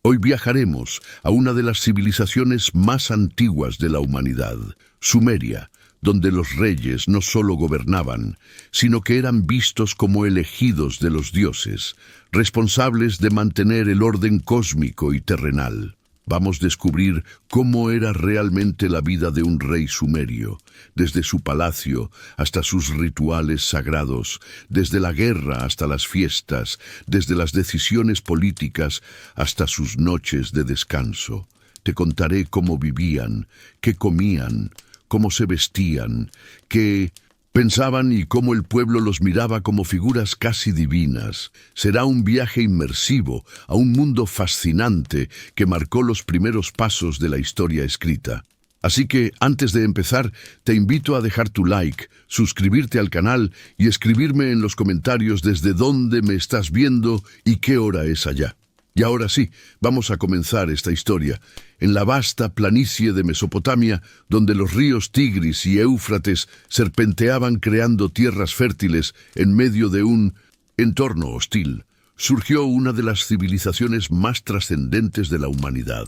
Hoy viajaremos a una de las civilizaciones más antiguas de la humanidad, Sumeria, donde los reyes no solo gobernaban, sino que eran vistos como elegidos de los dioses, responsables de mantener el orden cósmico y terrenal. Vamos a descubrir cómo era realmente la vida de un rey sumerio, desde su palacio hasta sus rituales sagrados, desde la guerra hasta las fiestas, desde las decisiones políticas hasta sus noches de descanso. Te contaré cómo vivían, qué comían, cómo se vestían, qué pensaban y cómo el pueblo los miraba como figuras casi divinas. Será un viaje inmersivo a un mundo fascinante que marcó los primeros pasos de la historia escrita. Así que, antes de empezar, te invito a dejar tu like, suscribirte al canal y escribirme en los comentarios desde dónde me estás viendo y qué hora es allá. Y ahora sí, vamos a comenzar esta historia. En la vasta planicie de Mesopotamia, donde los ríos Tigris y Éufrates serpenteaban creando tierras fértiles en medio de un entorno hostil, surgió una de las civilizaciones más trascendentes de la humanidad,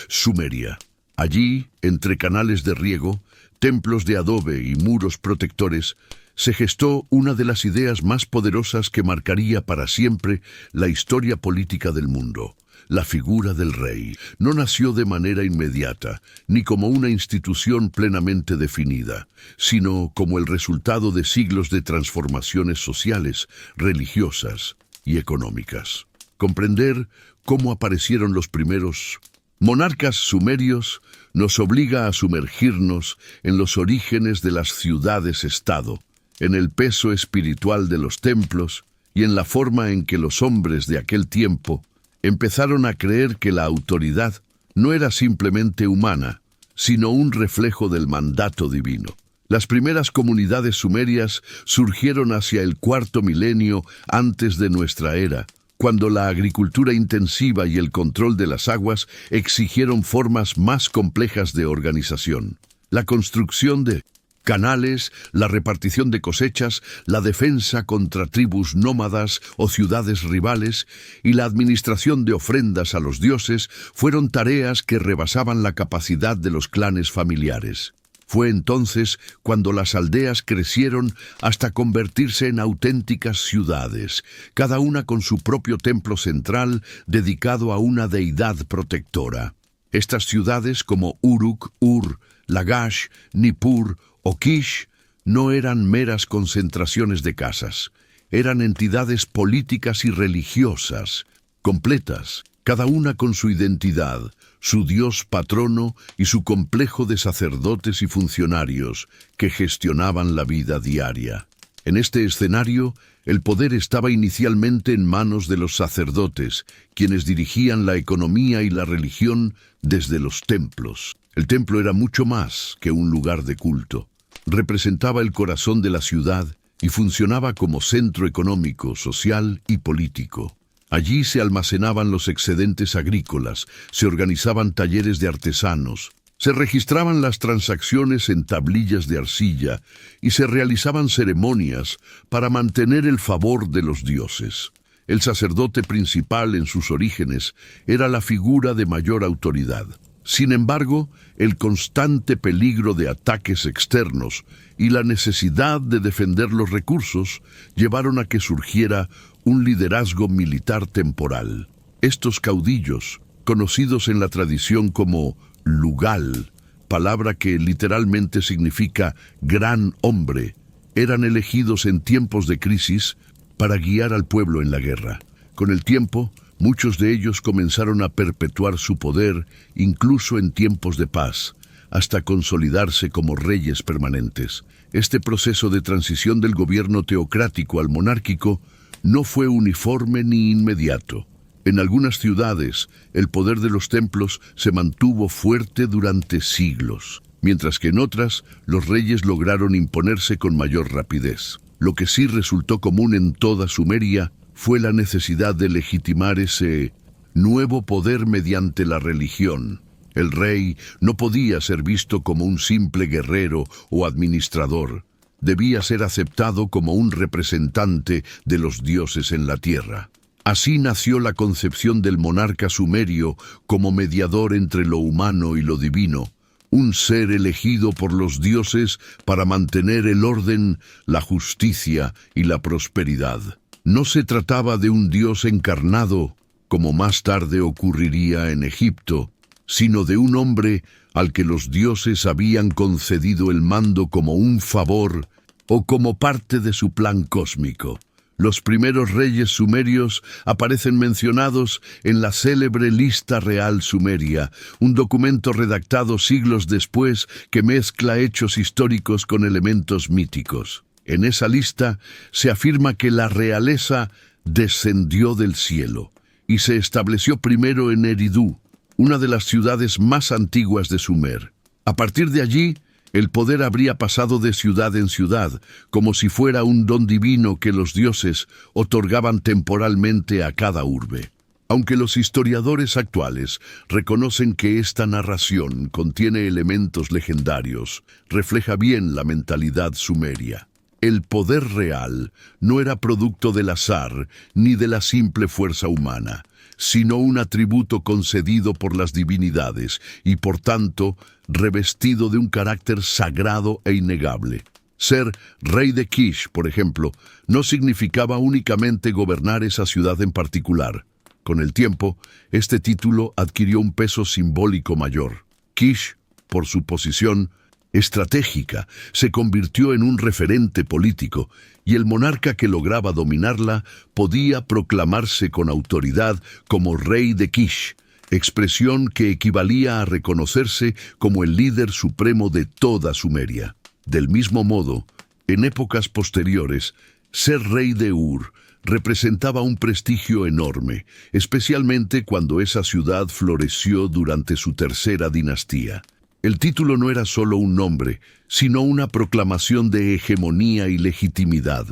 Sumeria. Allí, entre canales de riego, templos de adobe y muros protectores, se gestó una de las ideas más poderosas que marcaría para siempre la historia política del mundo. La figura del rey no nació de manera inmediata, ni como una institución plenamente definida, sino como el resultado de siglos de transformaciones sociales, religiosas y económicas. Comprender cómo aparecieron los primeros monarcas sumerios nos obliga a sumergirnos en los orígenes de las ciudades-estado, en el peso espiritual de los templos y en la forma en que los hombres de aquel tiempo empezaron a creer que la autoridad no era simplemente humana, sino un reflejo del mandato divino. Las primeras comunidades sumerias surgieron hacia el cuarto milenio antes de nuestra era, cuando la agricultura intensiva y el control de las aguas exigieron formas más complejas de organización. La construcción de canales, la repartición de cosechas, la defensa contra tribus nómadas o ciudades rivales y la administración de ofrendas a los dioses fueron tareas que rebasaban la capacidad de los clanes familiares. Fue entonces cuando las aldeas crecieron hasta convertirse en auténticas ciudades, cada una con su propio templo central dedicado a una deidad protectora. Estas ciudades como Uruk, Ur, Lagash, Nippur o Kish no eran meras concentraciones de casas, eran entidades políticas y religiosas, completas, cada una con su identidad, su dios patrono y su complejo de sacerdotes y funcionarios que gestionaban la vida diaria. En este escenario, el poder estaba inicialmente en manos de los sacerdotes, quienes dirigían la economía y la religión desde los templos. El templo era mucho más que un lugar de culto. Representaba el corazón de la ciudad y funcionaba como centro económico, social y político. Allí se almacenaban los excedentes agrícolas, se organizaban talleres de artesanos, se registraban las transacciones en tablillas de arcilla y se realizaban ceremonias para mantener el favor de los dioses. El sacerdote principal en sus orígenes era la figura de mayor autoridad. Sin embargo, el constante peligro de ataques externos y la necesidad de defender los recursos llevaron a que surgiera un liderazgo militar temporal. Estos caudillos, conocidos en la tradición como Lugal, palabra que literalmente significa gran hombre, eran elegidos en tiempos de crisis para guiar al pueblo en la guerra. Con el tiempo, muchos de ellos comenzaron a perpetuar su poder incluso en tiempos de paz, hasta consolidarse como reyes permanentes. Este proceso de transición del gobierno teocrático al monárquico no fue uniforme ni inmediato. En algunas ciudades, el poder de los templos se mantuvo fuerte durante siglos, mientras que en otras, los reyes lograron imponerse con mayor rapidez. Lo que sí resultó común en toda Sumeria fue la necesidad de legitimar ese nuevo poder mediante la religión. El rey no podía ser visto como un simple guerrero o administrador. Debía ser aceptado como un representante de los dioses en la tierra. Así nació la concepción del monarca sumerio como mediador entre lo humano y lo divino, un ser elegido por los dioses para mantener el orden, la justicia y la prosperidad. No se trataba de un dios encarnado, como más tarde ocurriría en Egipto, sino de un hombre al que los dioses habían concedido el mando como un favor o como parte de su plan cósmico. Los primeros reyes sumerios aparecen mencionados en la célebre Lista Real Sumeria, un documento redactado siglos después que mezcla hechos históricos con elementos míticos. En esa lista se afirma que la realeza descendió del cielo y se estableció primero en Eridu, una de las ciudades más antiguas de Sumer. A partir de allí, el poder habría pasado de ciudad en ciudad, como si fuera un don divino que los dioses otorgaban temporalmente a cada urbe. Aunque los historiadores actuales reconocen que esta narración contiene elementos legendarios, refleja bien la mentalidad sumeria. El poder real no era producto del azar ni de la simple fuerza humana, sino un atributo concedido por las divinidades y, por tanto, revestido de un carácter sagrado e innegable. Ser rey de Kish, por ejemplo, no significaba únicamente gobernar esa ciudad en particular. Con el tiempo, este título adquirió un peso simbólico mayor. Kish, por su posición estratégica, se convirtió en un referente político, y el monarca que lograba dominarla podía proclamarse con autoridad como rey de Kish, expresión que equivalía a reconocerse como el líder supremo de toda Sumeria. Del mismo modo, en épocas posteriores, ser rey de Ur representaba un prestigio enorme, especialmente cuando esa ciudad floreció durante su tercera dinastía. El título no era solo un nombre, sino una proclamación de hegemonía y legitimidad,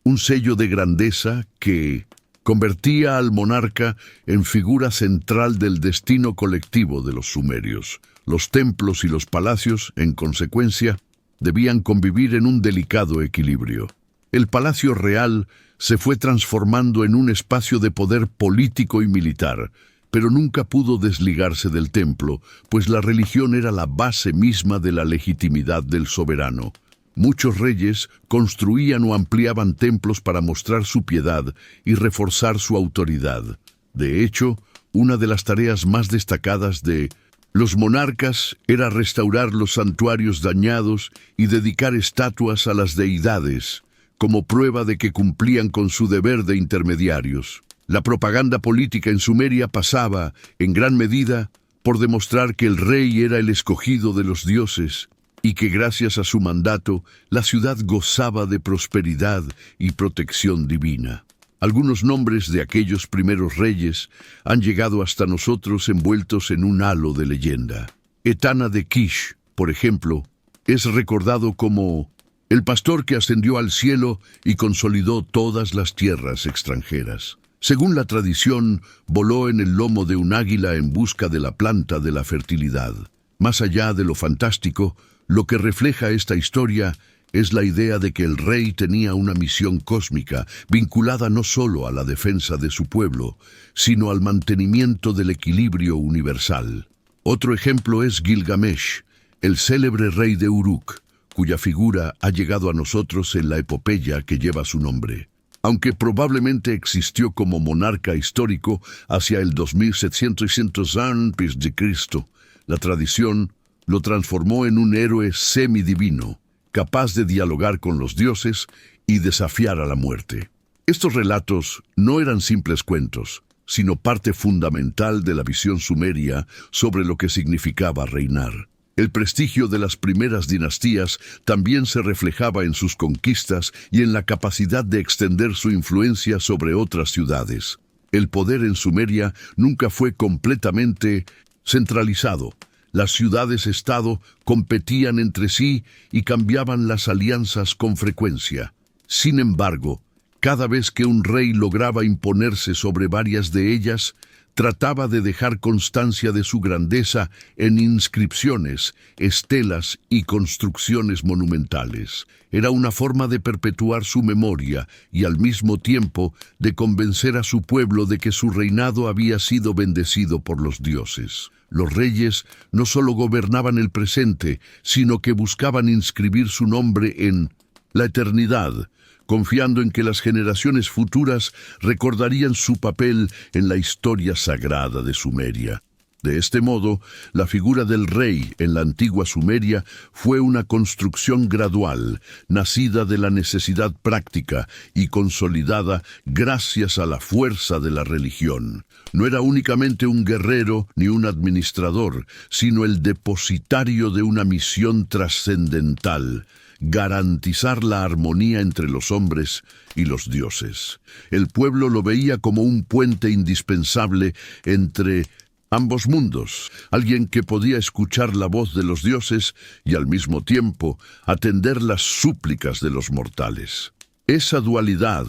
un sello de grandeza que convertía al monarca en figura central del destino colectivo de los sumerios. Los templos y los palacios, en consecuencia, debían convivir en un delicado equilibrio. El palacio real se fue transformando en un espacio de poder político y militar, pero nunca pudo desligarse del templo, pues la religión era la base misma de la legitimidad del soberano. Muchos reyes construían o ampliaban templos para mostrar su piedad y reforzar su autoridad. De hecho, una de las tareas más destacadas de los monarcas era restaurar los santuarios dañados y dedicar estatuas a las deidades, como prueba de que cumplían con su deber de intermediarios. La propaganda política en Sumeria pasaba, en gran medida, por demostrar que el rey era el escogido de los dioses y que gracias a su mandato la ciudad gozaba de prosperidad y protección divina. Algunos nombres de aquellos primeros reyes han llegado hasta nosotros envueltos en un halo de leyenda. Etana de Kish, por ejemplo, es recordado como el pastor que ascendió al cielo y consolidó todas las tierras extranjeras. Según la tradición, voló en el lomo de un águila en busca de la planta de la fertilidad. Más allá de lo fantástico, lo que refleja esta historia es la idea de que el rey tenía una misión cósmica vinculada no solo a la defensa de su pueblo, sino al mantenimiento del equilibrio universal. Otro ejemplo es Gilgamesh, el célebre rey de Uruk, cuya figura ha llegado a nosotros en la epopeya que lleva su nombre. Aunque probablemente existió como monarca histórico hacia el 2700 antes de Cristo, la tradición lo transformó en un héroe semidivino, capaz de dialogar con los dioses y desafiar a la muerte. Estos relatos no eran simples cuentos, sino parte fundamental de la visión sumeria sobre lo que significaba reinar. El prestigio de las primeras dinastías también se reflejaba en sus conquistas y en la capacidad de extender su influencia sobre otras ciudades. El poder en Sumeria nunca fue completamente centralizado. Las ciudades-estado competían entre sí y cambiaban las alianzas con frecuencia. Sin embargo, cada vez que un rey lograba imponerse sobre varias de ellas, trataba de dejar constancia de su grandeza en inscripciones, estelas y construcciones monumentales. Era una forma de perpetuar su memoria y al mismo tiempo de convencer a su pueblo de que su reinado había sido bendecido por los dioses. Los reyes no solo gobernaban el presente, sino que buscaban inscribir su nombre en la eternidad, confiando en que las generaciones futuras recordarían su papel en la historia sagrada de Sumeria. De este modo, la figura del rey en la antigua Sumeria fue una construcción gradual, nacida de la necesidad práctica y consolidada gracias a la fuerza de la religión. No era únicamente un guerrero ni un administrador, sino el depositario de una misión trascendental: garantizar la armonía entre los hombres y los dioses. El pueblo lo veía como un puente indispensable entre ambos mundos, alguien que podía escuchar la voz de los dioses y al mismo tiempo atender las súplicas de los mortales. Esa dualidad,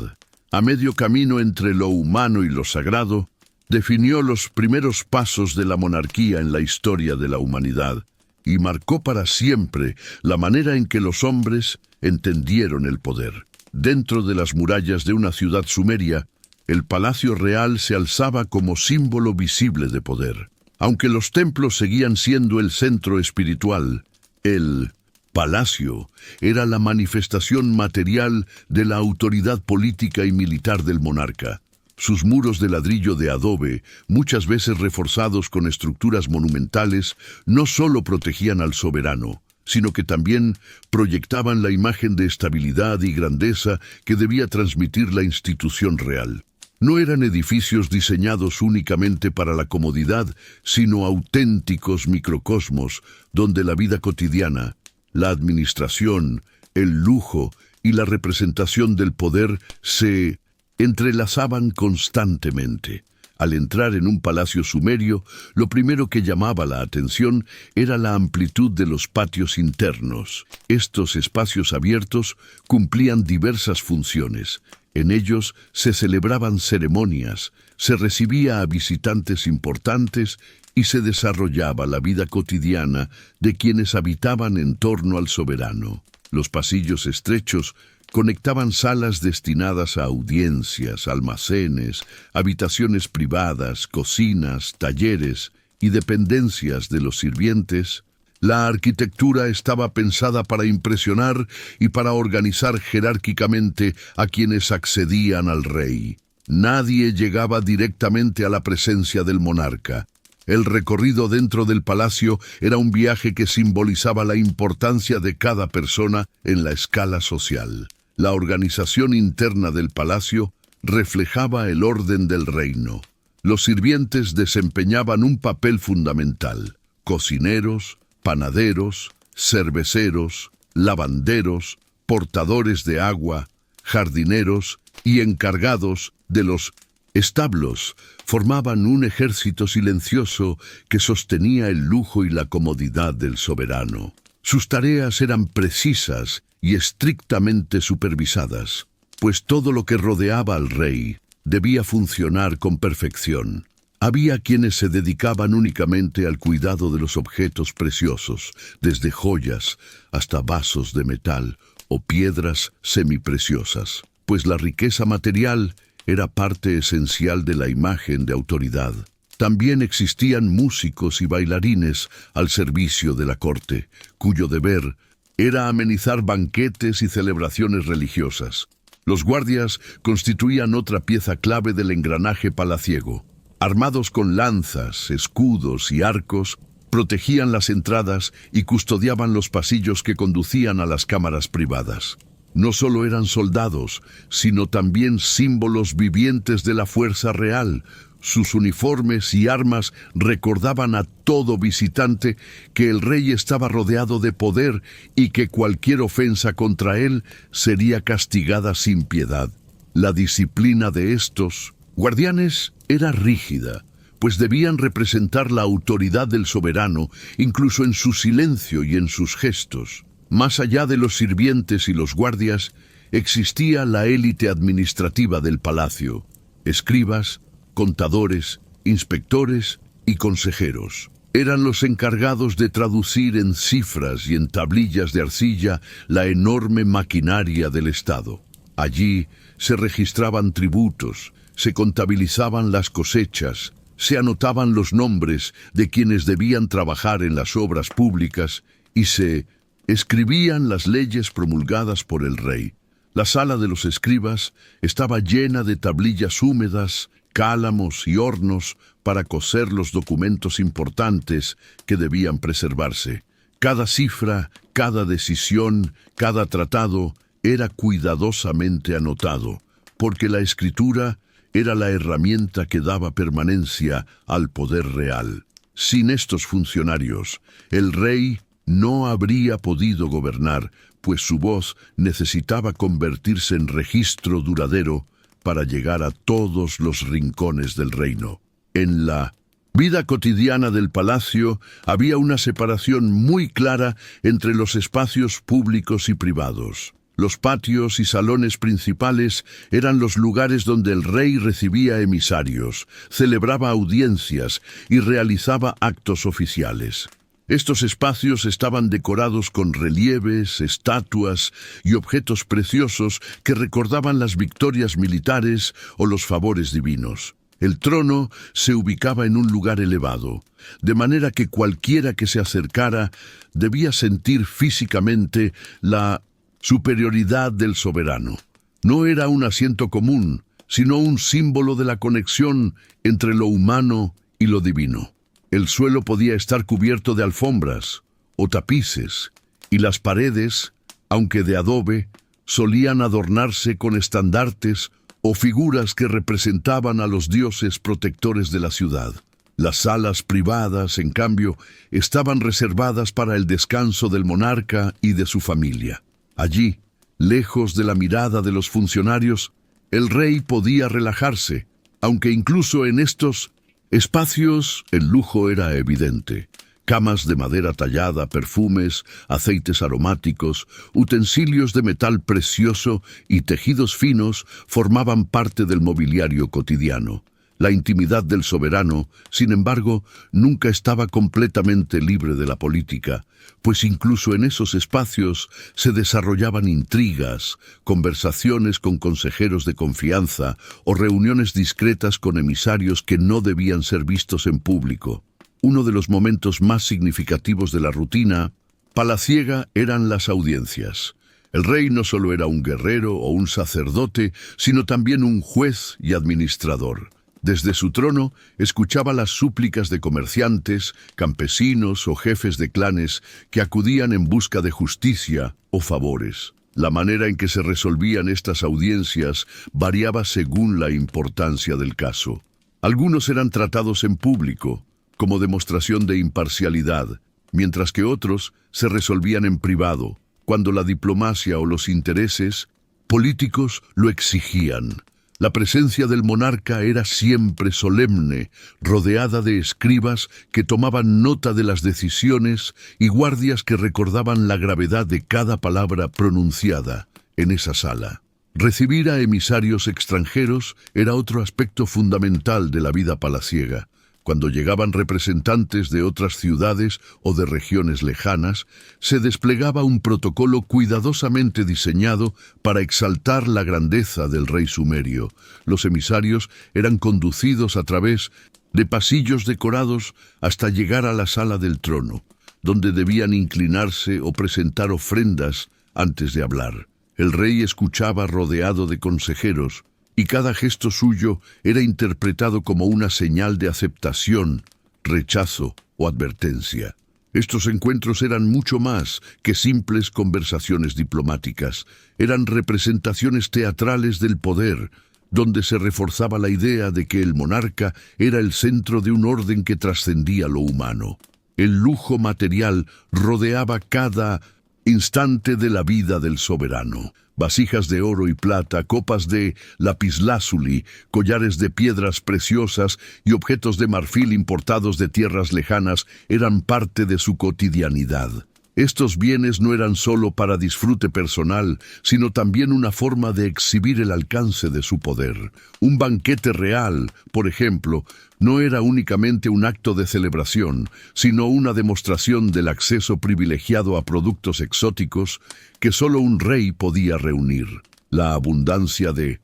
a medio camino entre lo humano y lo sagrado, definió los primeros pasos de la monarquía en la historia de la humanidad y marcó para siempre la manera en que los hombres entendieron el poder. Dentro de las murallas de una ciudad sumeria, el palacio real se alzaba como símbolo visible de poder. Aunque los templos seguían siendo el centro espiritual, el palacio era la manifestación material de la autoridad política y militar del monarca. Sus muros de ladrillo de adobe, muchas veces reforzados con estructuras monumentales, no solo protegían al soberano, sino que también proyectaban la imagen de estabilidad y grandeza que debía transmitir la institución real. No eran edificios diseñados únicamente para la comodidad, sino auténticos microcosmos donde la vida cotidiana, la administración, el lujo y la representación del poder se entrelazaban constantemente. Al entrar en un palacio sumerio, lo primero que llamaba la atención era la amplitud de los patios internos. Estos espacios abiertos cumplían diversas funciones. En ellos se celebraban ceremonias, se recibía a visitantes importantes y se desarrollaba la vida cotidiana de quienes habitaban en torno al soberano. Los pasillos estrechos conectaban salas destinadas a audiencias, almacenes, habitaciones privadas, cocinas, talleres y dependencias de los sirvientes. La arquitectura estaba pensada para impresionar y para organizar jerárquicamente a quienes accedían al rey. Nadie llegaba directamente a la presencia del monarca. El recorrido dentro del palacio era un viaje que simbolizaba la importancia de cada persona en la escala social. La organización interna del palacio reflejaba el orden del reino. Los sirvientes desempeñaban un papel fundamental: cocineros, panaderos, cerveceros, lavanderos, portadores de agua, jardineros y encargados de los establos formaban un ejército silencioso que sostenía el lujo y la comodidad del soberano. Sus tareas eran precisas y estrictamente supervisadas, pues todo lo que rodeaba al rey debía funcionar con perfección. Había quienes se dedicaban únicamente al cuidado de los objetos preciosos, desde joyas hasta vasos de metal o piedras semipreciosas, pues la riqueza material era parte esencial de la imagen de autoridad. También existían músicos y bailarines al servicio de la corte, cuyo deber era amenizar banquetes y celebraciones religiosas. Los guardias constituían otra pieza clave del engranaje palaciego. Armados con lanzas, escudos y arcos, protegían las entradas y custodiaban los pasillos que conducían a las cámaras privadas. No solo eran soldados, sino también símbolos vivientes de la fuerza real. Sus uniformes y armas recordaban a todo visitante que el rey estaba rodeado de poder y que cualquier ofensa contra él sería castigada sin piedad. La disciplina de estos guardianes era rígida, pues debían representar la autoridad del soberano, incluso en su silencio y en sus gestos. Más allá de los sirvientes y los guardias, existía la élite administrativa del palacio: escribas, contadores inspectores y consejeros. Eran los encargados de traducir en cifras y en tablillas de arcilla la enorme maquinaria del Estado. Allí se registraban tributos, se contabilizaban las cosechas, se anotaban los nombres de quienes debían trabajar en las obras públicas y se escribían las leyes promulgadas por el rey. La sala de los escribas estaba llena de tablillas húmedas, cálamos y hornos para coser los documentos importantes que debían preservarse. Cada cifra, cada decisión, cada tratado era cuidadosamente anotado, porque la escritura era la herramienta que daba permanencia al poder real. Sin estos funcionarios, el rey no habría podido gobernar, pues su voz necesitaba convertirse en registro duradero para llegar a todos los rincones del reino. En la vida cotidiana del palacio había una separación muy clara entre los espacios públicos y privados. Los patios y salones principales eran los lugares donde el rey recibía emisarios, celebraba audiencias y realizaba actos oficiales. Estos espacios estaban decorados con relieves, estatuas y objetos preciosos que recordaban las victorias militares o los favores divinos. El trono se ubicaba en un lugar elevado, de manera que cualquiera que se acercara debía sentir físicamente la superioridad del soberano. No era un asiento común, sino un símbolo de la conexión entre lo humano y lo divino. El suelo podía estar cubierto de alfombras o tapices, y las paredes, aunque de adobe, solían adornarse con estandartes o figuras que representaban a los dioses protectores de la ciudad. Las salas privadas, en cambio, estaban reservadas para el descanso del monarca y de su familia. Allí, lejos de la mirada de los funcionarios, el rey podía relajarse, aunque incluso en estos espacios el lujo era evidente. Camas de madera tallada, perfumes, aceites aromáticos, utensilios de metal precioso y tejidos finos formaban parte del mobiliario cotidiano. La intimidad del soberano, sin embargo, nunca estaba completamente libre de la política, pues incluso en esos espacios se desarrollaban intrigas, conversaciones con consejeros de confianza o reuniones discretas con emisarios que no debían ser vistos en público. Uno de los momentos más significativos de la rutina palaciega eran las audiencias. El rey no solo era un guerrero o un sacerdote, sino también un juez y administrador. Desde su trono escuchaba las súplicas de comerciantes, campesinos o jefes de clanes que acudían en busca de justicia o favores. La manera en que se resolvían estas audiencias variaba según la importancia del caso. Algunos eran tratados en público, como demostración de imparcialidad, mientras que otros se resolvían en privado, cuando la diplomacia o los intereses políticos lo exigían. La presencia del monarca era siempre solemne, rodeada de escribas que tomaban nota de las decisiones y guardias que recordaban la gravedad de cada palabra pronunciada en esa sala. Recibir a emisarios extranjeros era otro aspecto fundamental de la vida palaciega. Cuando llegaban representantes de otras ciudades o de regiones lejanas, se desplegaba un protocolo cuidadosamente diseñado para exaltar la grandeza del rey sumerio. Los emisarios eran conducidos a través de pasillos decorados hasta llegar a la sala del trono, donde debían inclinarse o presentar ofrendas antes de hablar. El rey escuchaba rodeado de consejeros, y cada gesto suyo era interpretado como una señal de aceptación, rechazo o advertencia. Estos encuentros eran mucho más que simples conversaciones diplomáticas. Eran representaciones teatrales del poder, donde se reforzaba la idea de que el monarca era el centro de un orden que trascendía lo humano. El lujo material rodeaba cada instante de la vida del soberano. Vasijas de oro y plata, copas de lapislázuli, collares de piedras preciosas y objetos de marfil importados de tierras lejanas eran parte de su cotidianidad. Estos bienes no eran solo para disfrute personal, sino también una forma de exhibir el alcance de su poder. Un banquete real, por ejemplo, no era únicamente un acto de celebración, sino una demostración del acceso privilegiado a productos exóticos que solo un rey podía reunir. La abundancia de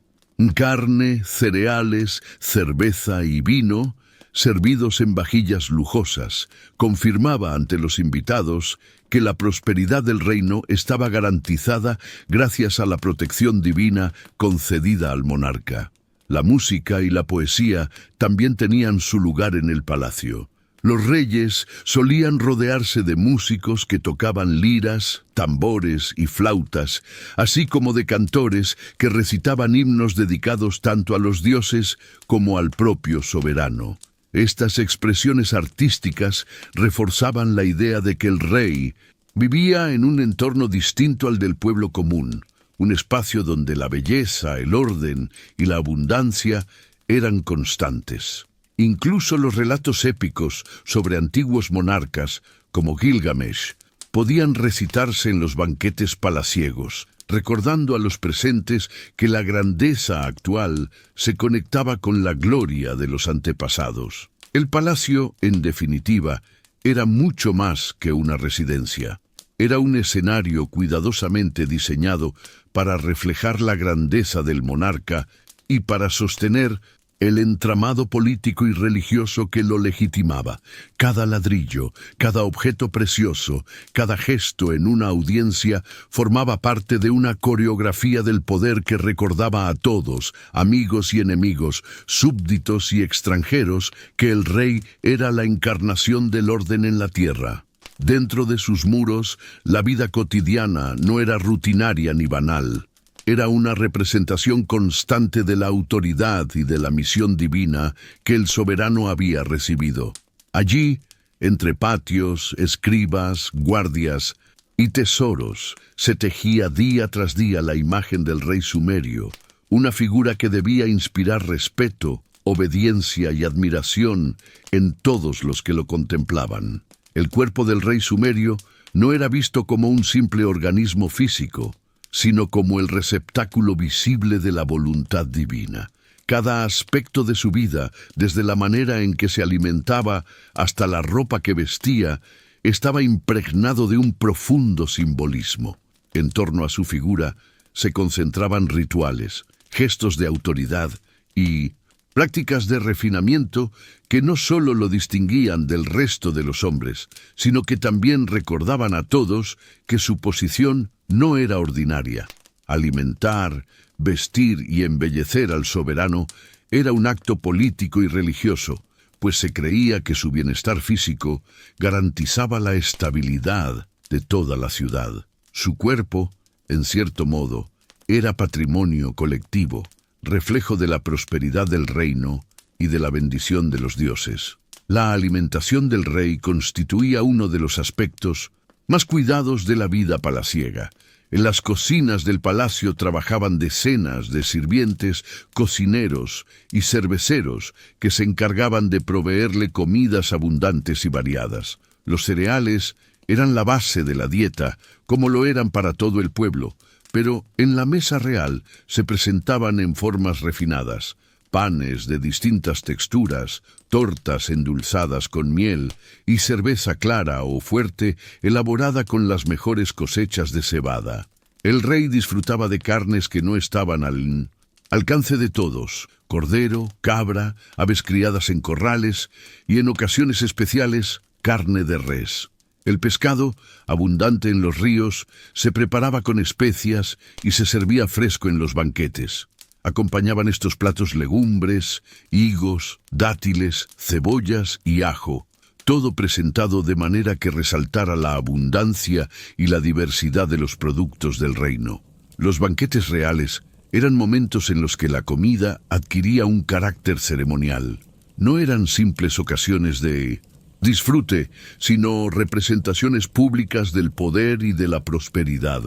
carne, cereales, cerveza y vino, servidos en vajillas lujosas, confirmaba ante los invitados que la prosperidad del reino estaba garantizada gracias a la protección divina concedida al monarca. La música y la poesía también tenían su lugar en el palacio. Los reyes solían rodearse de músicos que tocaban liras, tambores y flautas, así como de cantores que recitaban himnos dedicados tanto a los dioses como al propio soberano. Estas expresiones artísticas reforzaban la idea de que el rey vivía en un entorno distinto al del pueblo común, un espacio donde la belleza, el orden y la abundancia eran constantes. Incluso los relatos épicos sobre antiguos monarcas, como Gilgamesh, podían recitarse en los banquetes palaciegos, recordando a los presentes que la grandeza actual se conectaba con la gloria de los antepasados. El palacio, en definitiva, era mucho más que una residencia. Era un escenario cuidadosamente diseñado para reflejar la grandeza del monarca y para sostener el entramado político y religioso que lo legitimaba. Cada ladrillo, cada objeto precioso, cada gesto en una audiencia formaba parte de una coreografía del poder que recordaba a todos, amigos y enemigos, súbditos y extranjeros, que el rey era la encarnación del orden en la tierra. Dentro de sus muros, la vida cotidiana no era rutinaria ni banal. Era una representación constante de la autoridad y de la misión divina que el soberano había recibido. Allí, entre patios, escribas, guardias y tesoros, se tejía día tras día la imagen del rey sumerio, una figura que debía inspirar respeto, obediencia y admiración en todos los que lo contemplaban. El cuerpo del rey sumerio no era visto como un simple organismo físico, sino como el receptáculo visible de la voluntad divina. Cada aspecto de su vida, desde la manera en que se alimentaba hasta la ropa que vestía, estaba impregnado de un profundo simbolismo. En torno a su figura se concentraban rituales, gestos de autoridad y prácticas de refinamiento que no solo lo distinguían del resto de los hombres, sino que también recordaban a todos que su posición no era ordinaria. Alimentar, vestir y embellecer al soberano era un acto político y religioso, pues se creía que su bienestar físico garantizaba la estabilidad de toda la ciudad. Su cuerpo, en cierto modo, era patrimonio colectivo, reflejo de la prosperidad del reino y de la bendición de los dioses. La alimentación del rey constituía uno de los aspectos más cuidados de la vida palaciega. En las cocinas del palacio trabajaban decenas de sirvientes, cocineros y cerveceros que se encargaban de proveerle comidas abundantes y variadas. Los cereales eran la base de la dieta, como lo eran para todo el pueblo, pero en la mesa real se presentaban en formas refinadas, panes de distintas texturas, tortas endulzadas con miel y cerveza clara o fuerte elaborada con las mejores cosechas de cebada. El rey disfrutaba de carnes que no estaban al alcance de todos: cordero, cabra, aves criadas en corrales y, en ocasiones especiales, carne de res. El pescado, abundante en los ríos, se preparaba con especias y se servía fresco en los banquetes. Acompañaban estos platos legumbres, higos, dátiles, cebollas y ajo, todo presentado de manera que resaltara la abundancia y la diversidad de los productos del reino. Los banquetes reales eran momentos en los que la comida adquiría un carácter ceremonial. No eran simples ocasiones de disfrute, sino representaciones públicas del poder y de la prosperidad.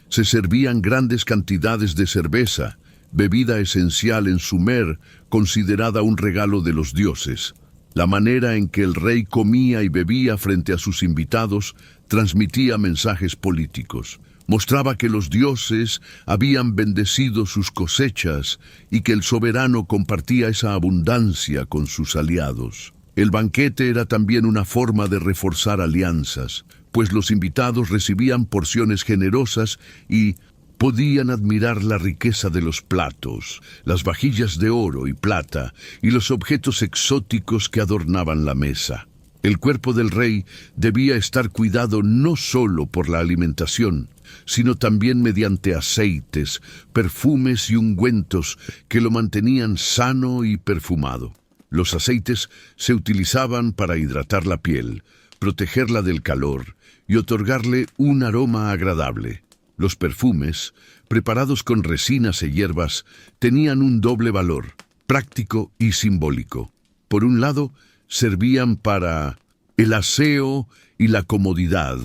Se servían grandes cantidades de cerveza, bebida esencial en Sumer, considerada un regalo de los dioses. La manera en que el rey comía y bebía frente a sus invitados transmitía mensajes políticos. Mostraba que los dioses habían bendecido sus cosechas y que el soberano compartía esa abundancia con sus aliados. El banquete era también una forma de reforzar alianzas, pues los invitados recibían porciones generosas y podían admirar la riqueza de los platos, las vajillas de oro y plata y los objetos exóticos que adornaban la mesa. El cuerpo del rey debía estar cuidado no solo por la alimentación, sino también mediante aceites, perfumes y ungüentos que lo mantenían sano y perfumado. Los aceites se utilizaban para hidratar la piel, protegerla del calor y otorgarle un aroma agradable. Los perfumes, preparados con resinas y hierbas, tenían un doble valor, práctico y simbólico. Por un lado, servían para el aseo y la comodidad.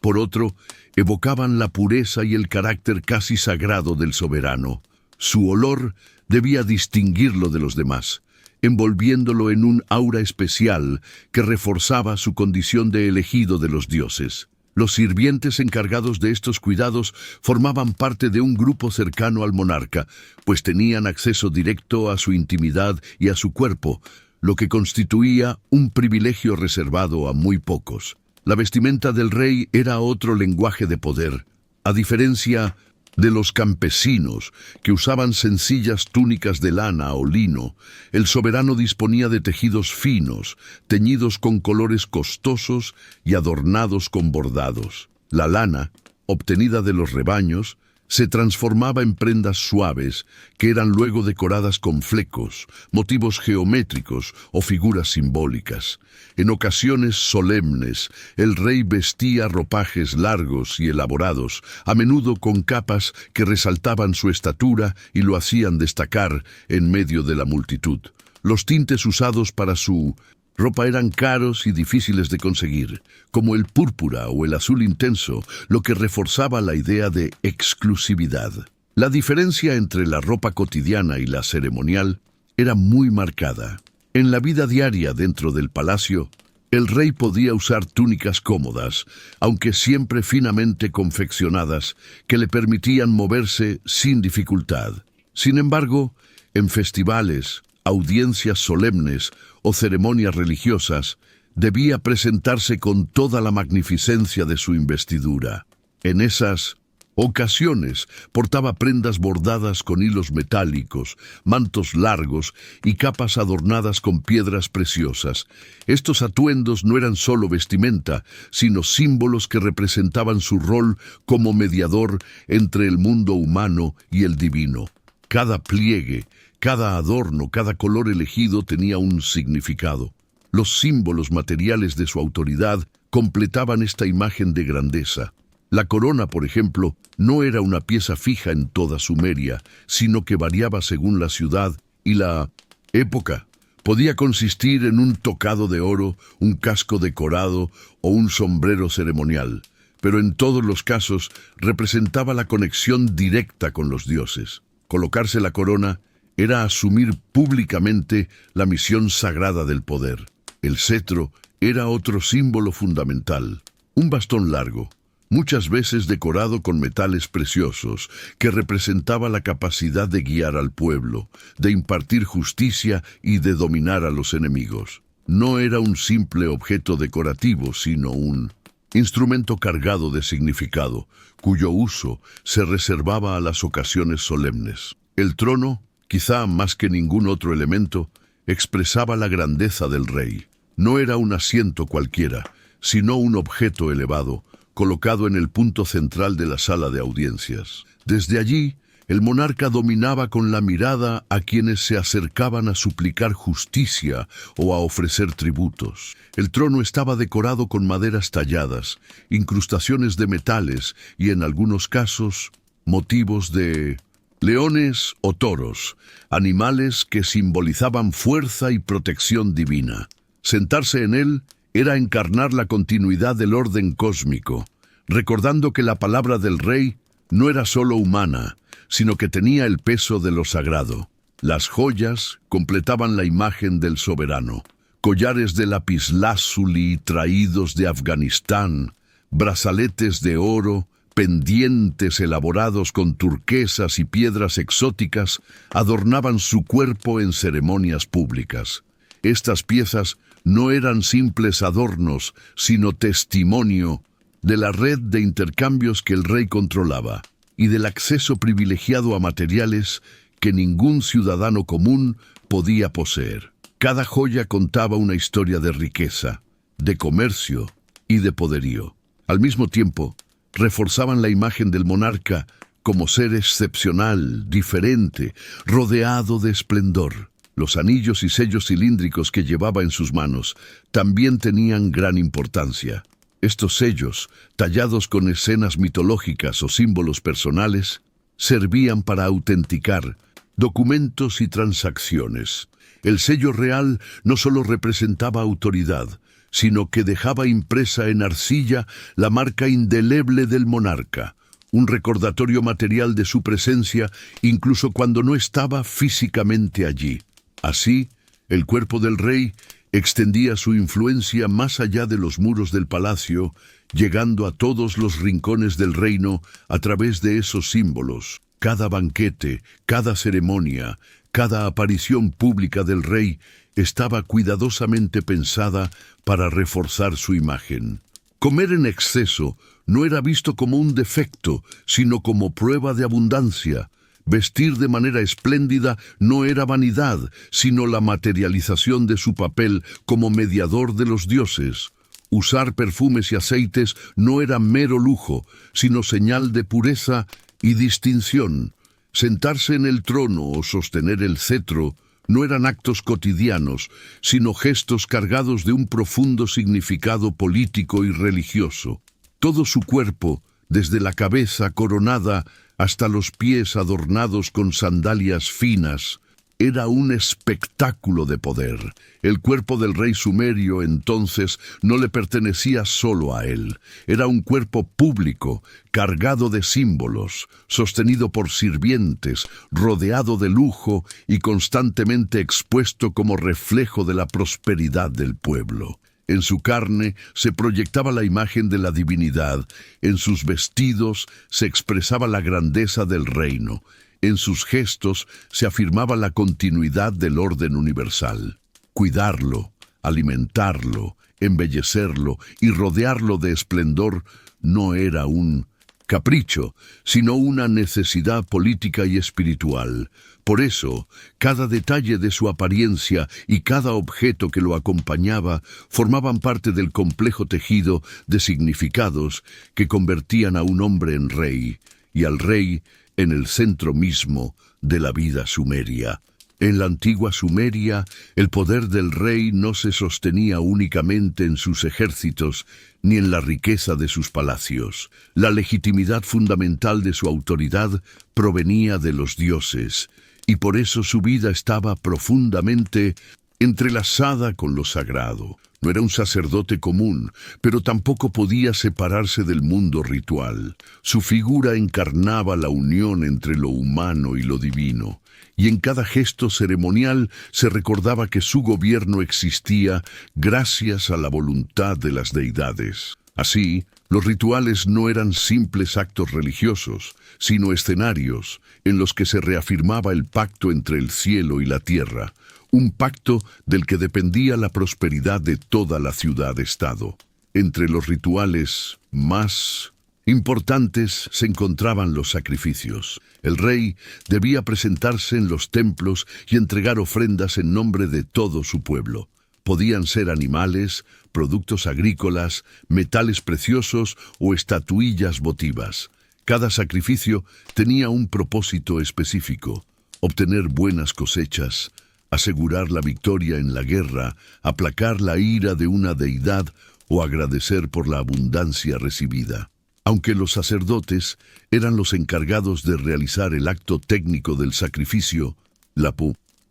Por otro, evocaban la pureza y el carácter casi sagrado del soberano. Su olor debía distinguirlo de los demás, envolviéndolo en un aura especial que reforzaba su condición de elegido de los dioses. Los sirvientes encargados de estos cuidados formaban parte de un grupo cercano al monarca, pues tenían acceso directo a su intimidad y a su cuerpo, lo que constituía un privilegio reservado a muy pocos. La vestimenta del rey era otro lenguaje de poder, a diferencia de los campesinos, que usaban sencillas túnicas de lana o lino. El soberano disponía de tejidos finos, teñidos con colores costosos y adornados con bordados. La lana, obtenida de los rebaños, se transformaba en prendas suaves, que eran luego decoradas con flecos, motivos geométricos o figuras simbólicas. En ocasiones solemnes, el rey vestía ropajes largos y elaborados, a menudo con capas que resaltaban su estatura y lo hacían destacar en medio de la multitud. Los tintes usados para su ropa eran caros y difíciles de conseguir, como el púrpura o el azul intenso, lo que reforzaba la idea de exclusividad. La diferencia entre la ropa cotidiana y la ceremonial era muy marcada. En la vida diaria dentro del palacio, el rey podía usar túnicas cómodas, aunque siempre finamente confeccionadas, que le permitían moverse sin dificultad. Sin embargo, en festivales, audiencias solemnes o ceremonias religiosas, debía presentarse con toda la magnificencia de su investidura. En esas ocasiones portaba prendas bordadas con hilos metálicos, mantos largos y capas adornadas con piedras preciosas. Estos atuendos no eran solo vestimenta, sino símbolos que representaban su rol como mediador entre el mundo humano y el divino. Cada pliegue, cada adorno, cada color elegido tenía un significado. Los símbolos materiales de su autoridad completaban esta imagen de grandeza. La corona, por ejemplo, no era una pieza fija en toda Sumeria, sino que variaba según la ciudad y la época. Podía consistir en un tocado de oro, un casco decorado o un sombrero ceremonial, pero en todos los casos representaba la conexión directa con los dioses. Colocarse la corona era asumir públicamente la misión sagrada del poder. El cetro era otro símbolo fundamental, un bastón largo, muchas veces decorado con metales preciosos, que representaba la capacidad de guiar al pueblo, de impartir justicia y de dominar a los enemigos. No era un simple objeto decorativo, sino un instrumento cargado de significado, cuyo uso se reservaba a las ocasiones solemnes. El trono, quizá más que ningún otro elemento, expresaba la grandeza del rey. No era un asiento cualquiera, sino un objeto elevado, colocado en el punto central de la sala de audiencias. Desde allí, el monarca dominaba con la mirada a quienes se acercaban a suplicar justicia o a ofrecer tributos. El trono estaba decorado con maderas talladas, incrustaciones de metales y, en algunos casos, motivos de leones o toros, animales que simbolizaban fuerza y protección divina. Sentarse en él era encarnar la continuidad del orden cósmico, recordando que la palabra del rey no era solo humana, sino que tenía el peso de lo sagrado. Las joyas completaban la imagen del soberano, collares de lapislázuli traídos de Afganistán, brazaletes de oro, pendientes elaborados con turquesas y piedras exóticas adornaban su cuerpo en ceremonias públicas. Estas piezas no eran simples adornos, sino testimonio de la red de intercambios que el rey controlaba y del acceso privilegiado a materiales que ningún ciudadano común podía poseer. Cada joya contaba una historia de riqueza, de comercio y de poderío. Al mismo tiempo, reforzaban la imagen del monarca como ser excepcional, diferente, rodeado de esplendor. Los anillos y sellos cilíndricos que llevaba en sus manos también tenían gran importancia. Estos sellos, tallados con escenas mitológicas o símbolos personales, servían para autenticar documentos y transacciones. El sello real no solo representaba autoridad, sino que dejaba impresa en arcilla la marca indeleble del monarca, un recordatorio material de su presencia incluso cuando no estaba físicamente allí. Así, el cuerpo del rey extendía su influencia más allá de los muros del palacio, llegando a todos los rincones del reino a través de esos símbolos. Cada banquete, cada ceremonia, cada aparición pública del rey estaba cuidadosamente pensada para reforzar su imagen. Comer en exceso no era visto como un defecto, sino como prueba de abundancia. Vestir de manera espléndida no era vanidad, sino la materialización de su papel como mediador de los dioses. Usar perfumes y aceites no era mero lujo, sino señal de pureza y distinción. Sentarse en el trono o sostener el cetro no eran actos cotidianos, sino gestos cargados de un profundo significado político y religioso. Todo su cuerpo, desde la cabeza coronada hasta los pies adornados con sandalias finas, era un espectáculo de poder. El cuerpo del rey sumerio entonces no le pertenecía solo a él. Era un cuerpo público, cargado de símbolos, sostenido por sirvientes, rodeado de lujo y constantemente expuesto como reflejo de la prosperidad del pueblo. En su carne se proyectaba la imagen de la divinidad, en sus vestidos se expresaba la grandeza del reino, en sus gestos se afirmaba la continuidad del orden universal. Cuidarlo, alimentarlo, embellecerlo y rodearlo de esplendor no era un capricho, sino una necesidad política y espiritual. Por eso, cada detalle de su apariencia y cada objeto que lo acompañaba formaban parte del complejo tejido de significados que convertían a un hombre en rey, y al rey en el centro mismo de la vida sumeria. En la antigua Sumeria, el poder del rey no se sostenía únicamente en sus ejércitos ni en la riqueza de sus palacios. La legitimidad fundamental de su autoridad provenía de los dioses, y por eso su vida estaba profundamente entrelazada con lo sagrado. No era un sacerdote común, pero tampoco podía separarse del mundo ritual. Su figura encarnaba la unión entre lo humano y lo divino, y en cada gesto ceremonial se recordaba que su gobierno existía gracias a la voluntad de las deidades. Así, los rituales no eran simples actos religiosos, sino escenarios en los que se reafirmaba el pacto entre el cielo y la tierra, un pacto del que dependía la prosperidad de toda la ciudad-estado. Entre los rituales más importantes se encontraban los sacrificios. El rey debía presentarse en los templos y entregar ofrendas en nombre de todo su pueblo. Podían ser animales, productos agrícolas, metales preciosos o estatuillas votivas. Cada sacrificio tenía un propósito específico: obtener buenas cosechas, asegurar la victoria en la guerra, aplacar la ira de una deidad o agradecer por la abundancia recibida. Aunque los sacerdotes eran los encargados de realizar el acto técnico del sacrificio, la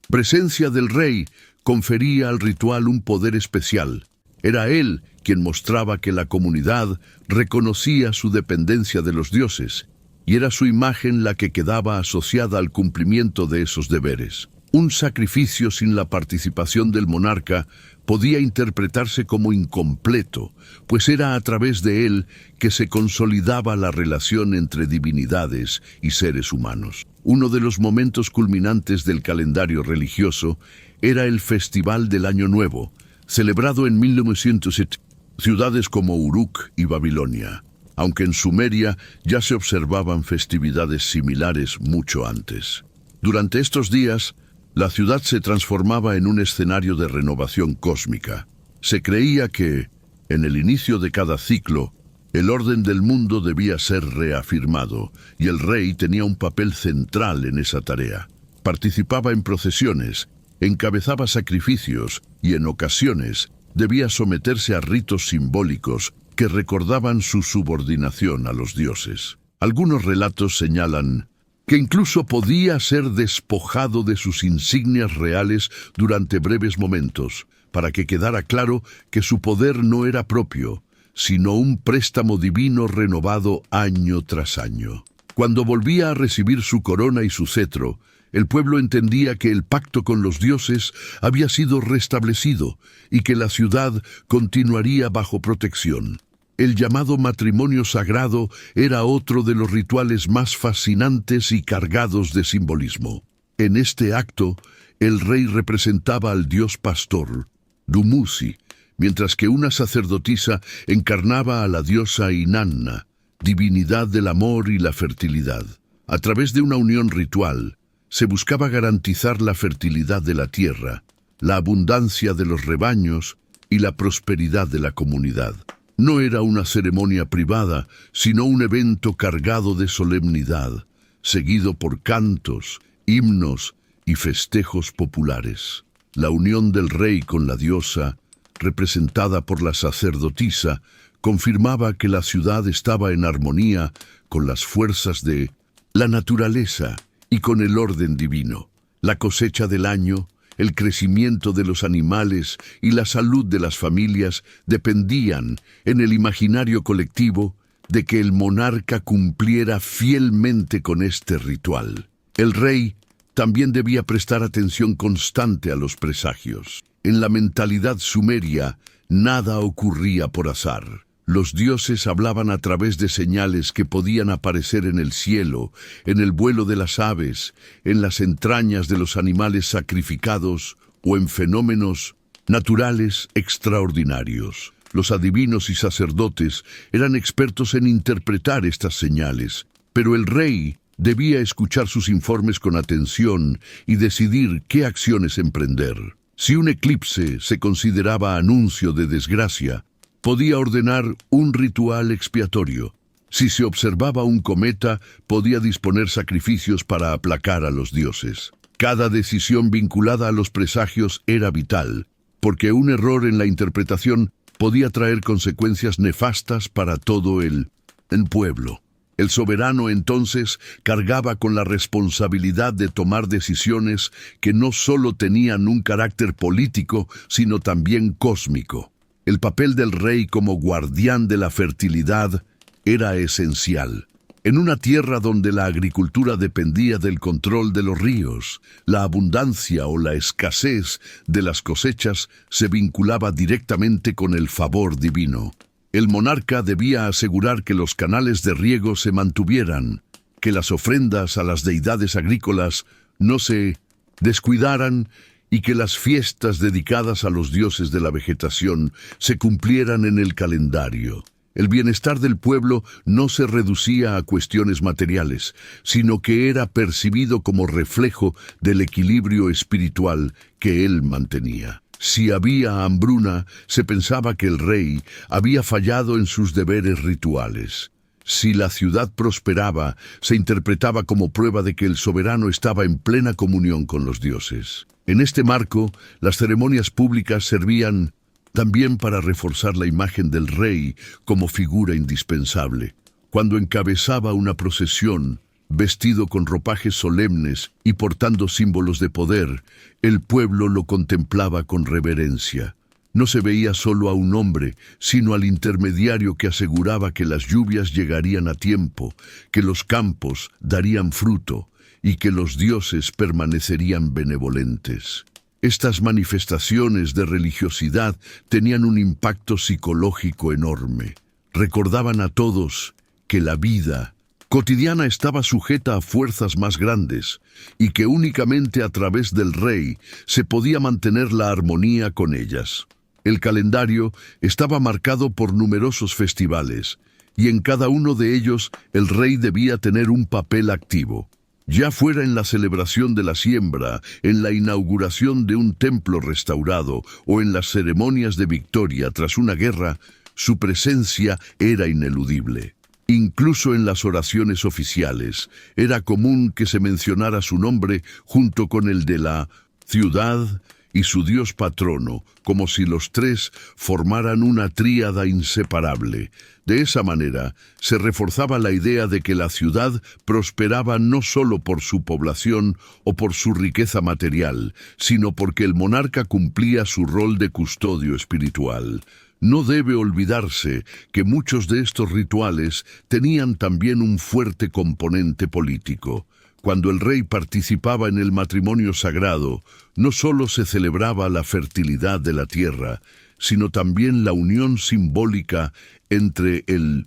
presencia del rey confería al ritual un poder especial. Era él quien mostraba que la comunidad reconocía su dependencia de los dioses, y era su imagen la que quedaba asociada al cumplimiento de esos deberes. Un sacrificio sin la participación del monarca podía interpretarse como incompleto, pues era a través de él que se consolidaba la relación entre divinidades y seres humanos. Uno de los momentos culminantes del calendario religioso era el Festival del Año Nuevo, celebrado en 1907 en ciudades como Uruk y Babilonia, aunque en Sumeria ya se observaban festividades similares mucho antes. Durante estos días, la ciudad se transformaba en un escenario de renovación cósmica. Se creía que, en el inicio de cada ciclo, el orden del mundo debía ser reafirmado, y el rey tenía un papel central en esa tarea. Participaba en procesiones, encabezaba sacrificios y, en ocasiones, debía someterse a ritos simbólicos que recordaban su subordinación a los dioses. Algunos relatos señalan que incluso podía ser despojado de sus insignias reales durante breves momentos, para que quedara claro que su poder no era propio, sino un préstamo divino renovado año tras año. Cuando volvía a recibir su corona y su cetro, el pueblo entendía que el pacto con los dioses había sido restablecido y que la ciudad continuaría bajo protección. El llamado matrimonio sagrado era otro de los rituales más fascinantes y cargados de simbolismo. En este acto, el rey representaba al dios pastor, Dumuzi, mientras que una sacerdotisa encarnaba a la diosa Inanna, divinidad del amor y la fertilidad. A través de una unión ritual, se buscaba garantizar la fertilidad de la tierra, la abundancia de los rebaños y la prosperidad de la comunidad. No era una ceremonia privada, sino un evento cargado de solemnidad, seguido por cantos, himnos y festejos populares. La unión del rey con la diosa, representada por la sacerdotisa, confirmaba que la ciudad estaba en armonía con las fuerzas de la naturaleza y con el orden divino. La cosecha del año, el crecimiento de los animales y la salud de las familias dependían, en el imaginario colectivo, de que el monarca cumpliera fielmente con este ritual. El rey también debía prestar atención constante a los presagios. En la mentalidad sumeria, nada ocurría por azar. Los dioses hablaban a través de señales que podían aparecer en el cielo, en el vuelo de las aves, en las entrañas de los animales sacrificados o en fenómenos naturales extraordinarios. Los adivinos y sacerdotes eran expertos en interpretar estas señales, pero el rey debía escuchar sus informes con atención y decidir qué acciones emprender. Si un eclipse se consideraba anuncio de desgracia, podía ordenar un ritual expiatorio. Si se observaba un cometa, podía disponer sacrificios para aplacar a los dioses. Cada decisión vinculada a los presagios era vital, porque un error en la interpretación podía traer consecuencias nefastas para todo el pueblo. El soberano entonces cargaba con la responsabilidad de tomar decisiones que no solo tenían un carácter político, sino también cósmico. El papel del rey como guardián de la fertilidad era esencial. En una tierra donde la agricultura dependía del control de los ríos, la abundancia o la escasez de las cosechas se vinculaba directamente con el favor divino. El monarca debía asegurar que los canales de riego se mantuvieran, que las ofrendas a las deidades agrícolas no se descuidaran y que las fiestas dedicadas a los dioses de la vegetación se cumplieran en el calendario. El bienestar del pueblo no se reducía a cuestiones materiales, sino que era percibido como reflejo del equilibrio espiritual que él mantenía. Si había hambruna, se pensaba que el rey había fallado en sus deberes rituales. Si la ciudad prosperaba, se interpretaba como prueba de que el soberano estaba en plena comunión con los dioses. En este marco, las ceremonias públicas servían también para reforzar la imagen del rey como figura indispensable. Cuando encabezaba una procesión, vestido con ropajes solemnes y portando símbolos de poder, el pueblo lo contemplaba con reverencia. No se veía solo a un hombre, sino al intermediario que aseguraba que las lluvias llegarían a tiempo, que los campos darían fruto y que los dioses permanecerían benevolentes. Estas manifestaciones de religiosidad tenían un impacto psicológico enorme. Recordaban a todos que la vida cotidiana estaba sujeta a fuerzas más grandes y que únicamente a través del rey se podía mantener la armonía con ellas. El calendario estaba marcado por numerosos festivales y en cada uno de ellos el rey debía tener un papel activo. Ya fuera en la celebración de la siembra, en la inauguración de un templo restaurado o en las ceremonias de victoria tras una guerra, su presencia era ineludible. Incluso en las oraciones oficiales, era común que se mencionara su nombre junto con el de la ciudad y su dios patrono, como si los tres formaran una tríada inseparable. De esa manera, se reforzaba la idea de que la ciudad prosperaba no solo por su población o por su riqueza material, sino porque el monarca cumplía su rol de custodio espiritual. No debe olvidarse que muchos de estos rituales tenían también un fuerte componente político. Cuando el rey participaba en el matrimonio sagrado, no solo se celebraba la fertilidad de la tierra, sino también la unión simbólica entre el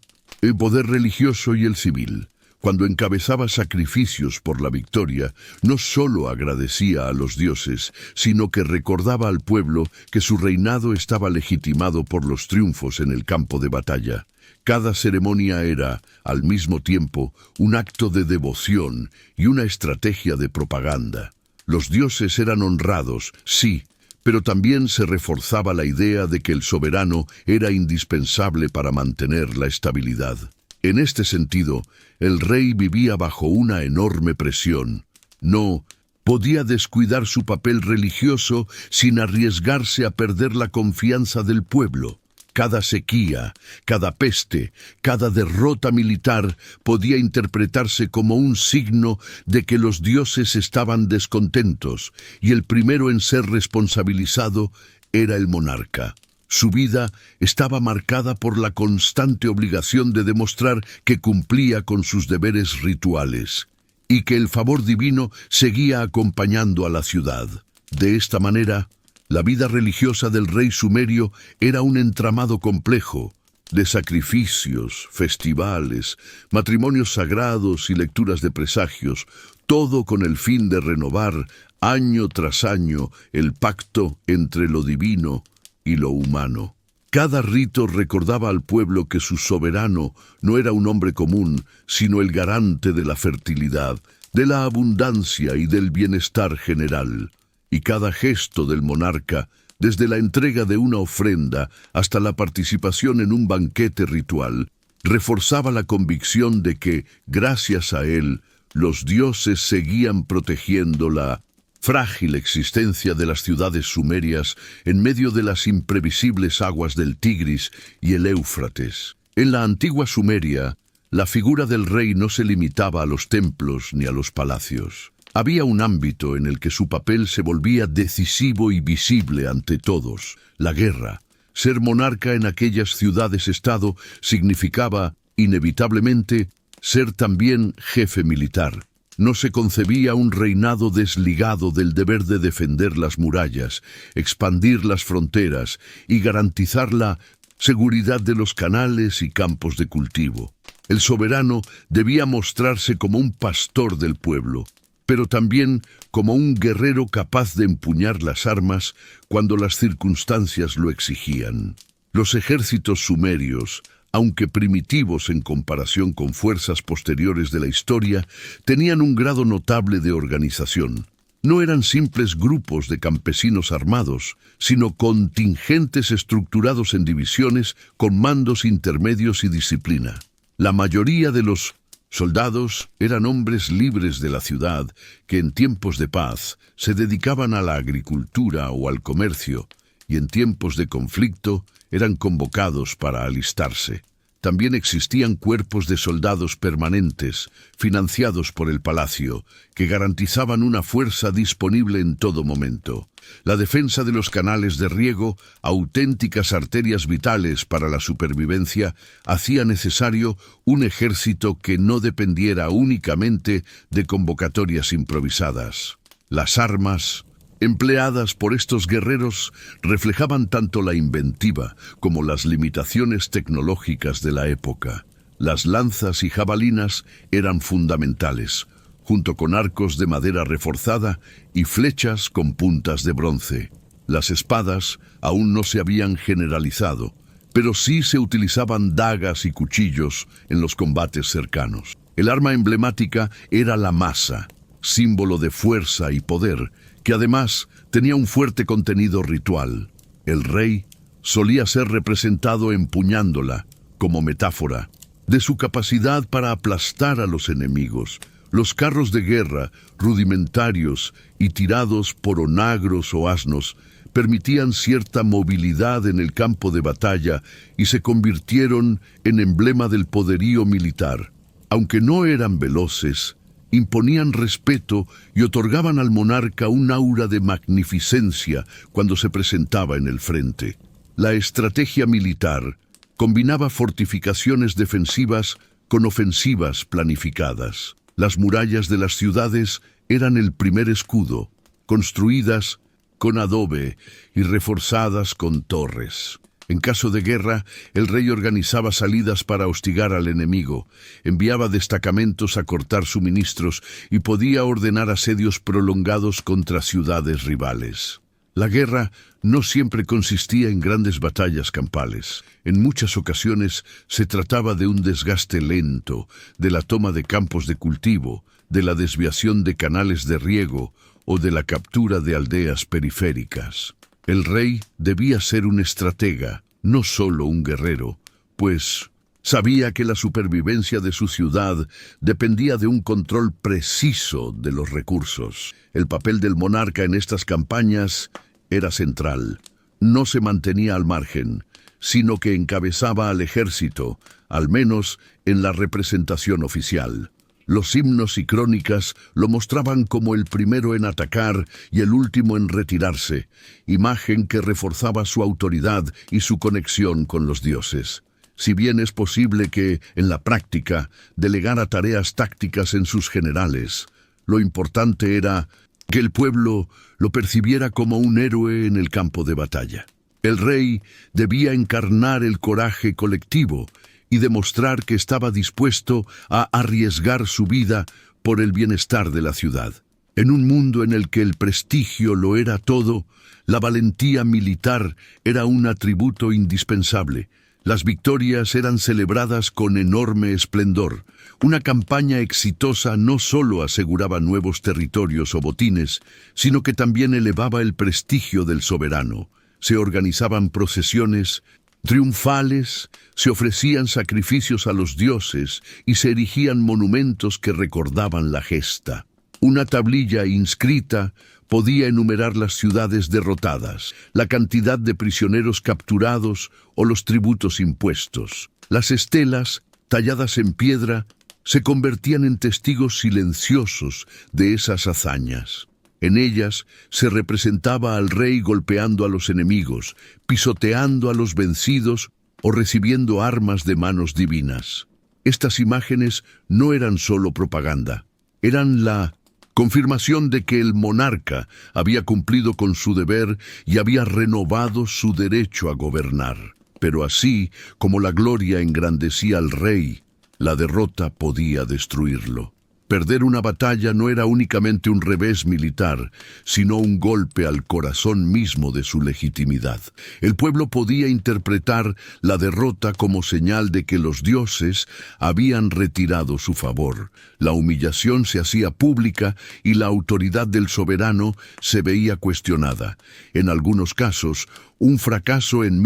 poder religioso y el civil. Cuando encabezaba sacrificios por la victoria, no solo agradecía a los dioses, sino que recordaba al pueblo que su reinado estaba legitimado por los triunfos en el campo de batalla. Cada ceremonia era, al mismo tiempo, un acto de devoción y una estrategia de propaganda. Los dioses eran honrados, sí, pero también se reforzaba la idea de que el soberano era indispensable para mantener la estabilidad. En este sentido, el rey vivía bajo una enorme presión. No podía descuidar su papel religioso sin arriesgarse a perder la confianza del pueblo. Cada sequía, cada peste, cada derrota militar podía interpretarse como un signo de que los dioses estaban descontentos, y el primero en ser responsabilizado era el monarca. Su vida estaba marcada por la constante obligación de demostrar que cumplía con sus deberes rituales, y que el favor divino seguía acompañando a la ciudad. De esta manera, la vida religiosa del rey sumerio era un entramado complejo de sacrificios, festivales, matrimonios sagrados y lecturas de presagios, todo con el fin de renovar año tras año el pacto entre lo divino y lo humano. Cada rito recordaba al pueblo que su soberano no era un hombre común, sino el garante de la fertilidad, de la abundancia y del bienestar general. Y cada gesto del monarca, desde la entrega de una ofrenda hasta la participación en un banquete ritual, reforzaba la convicción de que, gracias a él, los dioses seguían protegiendo la frágil existencia de las ciudades sumerias en medio de las imprevisibles aguas del Tigris y el Éufrates. En la antigua Sumeria, la figura del rey no se limitaba a los templos ni a los palacios. Había un ámbito en el que su papel se volvía decisivo y visible ante todos: la guerra. Ser monarca en aquellas ciudades-estado significaba, inevitablemente, ser también jefe militar. No se concebía un reinado desligado del deber de defender las murallas, expandir las fronteras y garantizar la seguridad de los canales y campos de cultivo. El soberano debía mostrarse como un pastor del pueblo, pero también como un guerrero capaz de empuñar las armas cuando las circunstancias lo exigían. Los ejércitos sumerios, aunque primitivos en comparación con fuerzas posteriores de la historia, tenían un grado notable de organización. No eran simples grupos de campesinos armados, sino contingentes estructurados en divisiones con mandos intermedios y disciplina. La mayoría de los soldados eran hombres libres de la ciudad que en tiempos de paz se dedicaban a la agricultura o al comercio, y en tiempos de conflicto eran convocados para alistarse. También existían cuerpos de soldados permanentes, financiados por el palacio, que garantizaban una fuerza disponible en todo momento. La defensa de los canales de riego, auténticas arterias vitales para la supervivencia, hacía necesario un ejército que no dependiera únicamente de convocatorias improvisadas. Las armas empleadas por estos guerreros reflejaban tanto la inventiva como las limitaciones tecnológicas de la época. Las lanzas y jabalinas eran fundamentales, junto con arcos de madera reforzada y flechas con puntas de bronce. Las espadas aún no se habían generalizado, pero sí se utilizaban dagas y cuchillos en los combates cercanos. El arma emblemática era la maza, símbolo de fuerza y poder, que además tenía un fuerte contenido ritual. El rey solía ser representado empuñándola, como metáfora de su capacidad para aplastar a los enemigos. Los carros de guerra, rudimentarios y tirados por onagros o asnos, permitían cierta movilidad en el campo de batalla y se convirtieron en emblema del poderío militar. Aunque no eran veloces, imponían respeto y otorgaban al monarca un aura de magnificencia cuando se presentaba en el frente. La estrategia militar combinaba fortificaciones defensivas con ofensivas planificadas. Las murallas de las ciudades eran el primer escudo, construidas con adobe y reforzadas con torres. En caso de guerra, el rey organizaba salidas para hostigar al enemigo, enviaba destacamentos a cortar suministros y podía ordenar asedios prolongados contra ciudades rivales. La guerra no siempre consistía en grandes batallas campales. En muchas ocasiones se trataba de un desgaste lento, de la toma de campos de cultivo, de la desviación de canales de riego o de la captura de aldeas periféricas. El rey debía ser un estratega, no solo un guerrero, pues sabía que la supervivencia de su ciudad dependía de un control preciso de los recursos. El papel del monarca en estas campañas era central. No se mantenía al margen, sino que encabezaba al ejército, al menos en la representación oficial. Los himnos y crónicas lo mostraban como el primero en atacar y el último en retirarse, imagen que reforzaba su autoridad y su conexión con los dioses. Si bien es posible que, en la práctica, delegara tareas tácticas en sus generales, lo importante era que el pueblo lo percibiera como un héroe en el campo de batalla. El rey debía encarnar el coraje colectivo y demostrar que estaba dispuesto a arriesgar su vida por el bienestar de la ciudad. En un mundo en el que el prestigio lo era todo, la valentía militar era un atributo indispensable. Las victorias eran celebradas con enorme esplendor. Una campaña exitosa no solo aseguraba nuevos territorios o botines, sino que también elevaba el prestigio del soberano. Se organizaban procesiones triunfales, se ofrecían sacrificios a los dioses y se erigían monumentos que recordaban la gesta. Una tablilla inscrita podía enumerar las ciudades derrotadas, la cantidad de prisioneros capturados o los tributos impuestos. Las estelas, talladas en piedra, se convertían en testigos silenciosos de esas hazañas. En ellas se representaba al rey golpeando a los enemigos, pisoteando a los vencidos o recibiendo armas de manos divinas. Estas imágenes no eran solo propaganda, eran la confirmación de que el monarca había cumplido con su deber y había renovado su derecho a gobernar. Pero así como la gloria engrandecía al rey, la derrota podía destruirlo. Perder una batalla no era únicamente un revés militar, sino un golpe al corazón mismo de su legitimidad. El pueblo podía interpretar la derrota como señal de que los dioses habían retirado su favor. La humillación se hacía pública y la autoridad del soberano se veía cuestionada. En algunos casos, un fracaso en